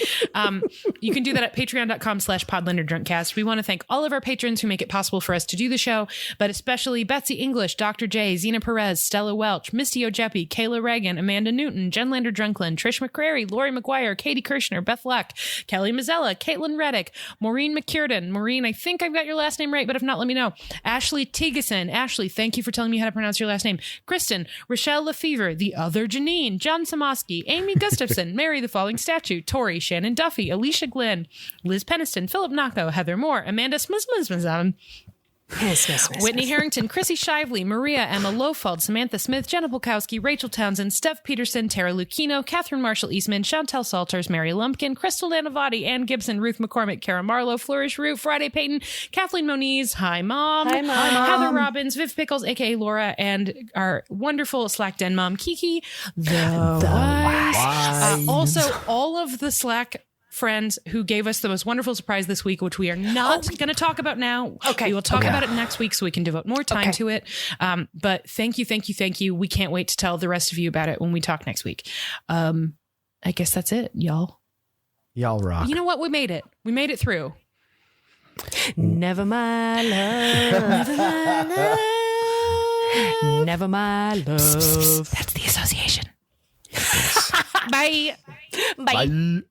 you can do that at patreon.com/PodlanderDrunkcast. We want to thank all of our patrons who make it possible for us to do the show, but especially Betsy English, Dr. J, Zena Perez, Stella Welch, Misty Ojepi, Kayla Reagan, Amanda Newton, Jen Lander Drunklin, Trish McCrary, Lori McGuire, Katie Kirshner, Beth Luck, Kelly Mazzella, Caitlin Reddick, Maureen McCurden. Maureen, I think I've got your last name right, but if not, let me know. Ashley Tigeson. Ashley, thank you for telling me how to pronounce your last name. Kristen, Rochelle Lefevre, the other Janine, John Samoski, Amy Gustafson, Mary the Falling Statue, Tori, Shannon Duffy, Alicia Glenn, Liz Peniston, Philip Nacco, Heather Moore, Amanda Smith, Whitney Harrington, Chrissy Shively, Maria Emma Lofald, Samantha Smith, Jenna Polkowski, Rachel Townsend, Steph Peterson, Tara Lucchino, Catherine Marshall Eastman, Chantel Salters, Mary Lumpkin, Crystal Danavati, Ann Gibson, Ruth McCormick, Kara Marlowe, Flourish Root, Friday Payton, Kathleen Moniz, Hi Mom, Heather Robbins, Viv Pickles, aka Laura, and our wonderful Slack Den mom, Kiki, the Wise. Also, all of the Slack friends who gave us the most wonderful surprise this week, which we are not going to talk about now. Okay. We will talk about it next week so we can devote more time to it. But thank you. We can't wait to tell the rest of you about it when we talk next week. I guess that's it, y'all. Y'all rock. You know what? We made it. We made it through. Never my love. Never my love. Never my love. That's the association. Bye. Bye. Bye.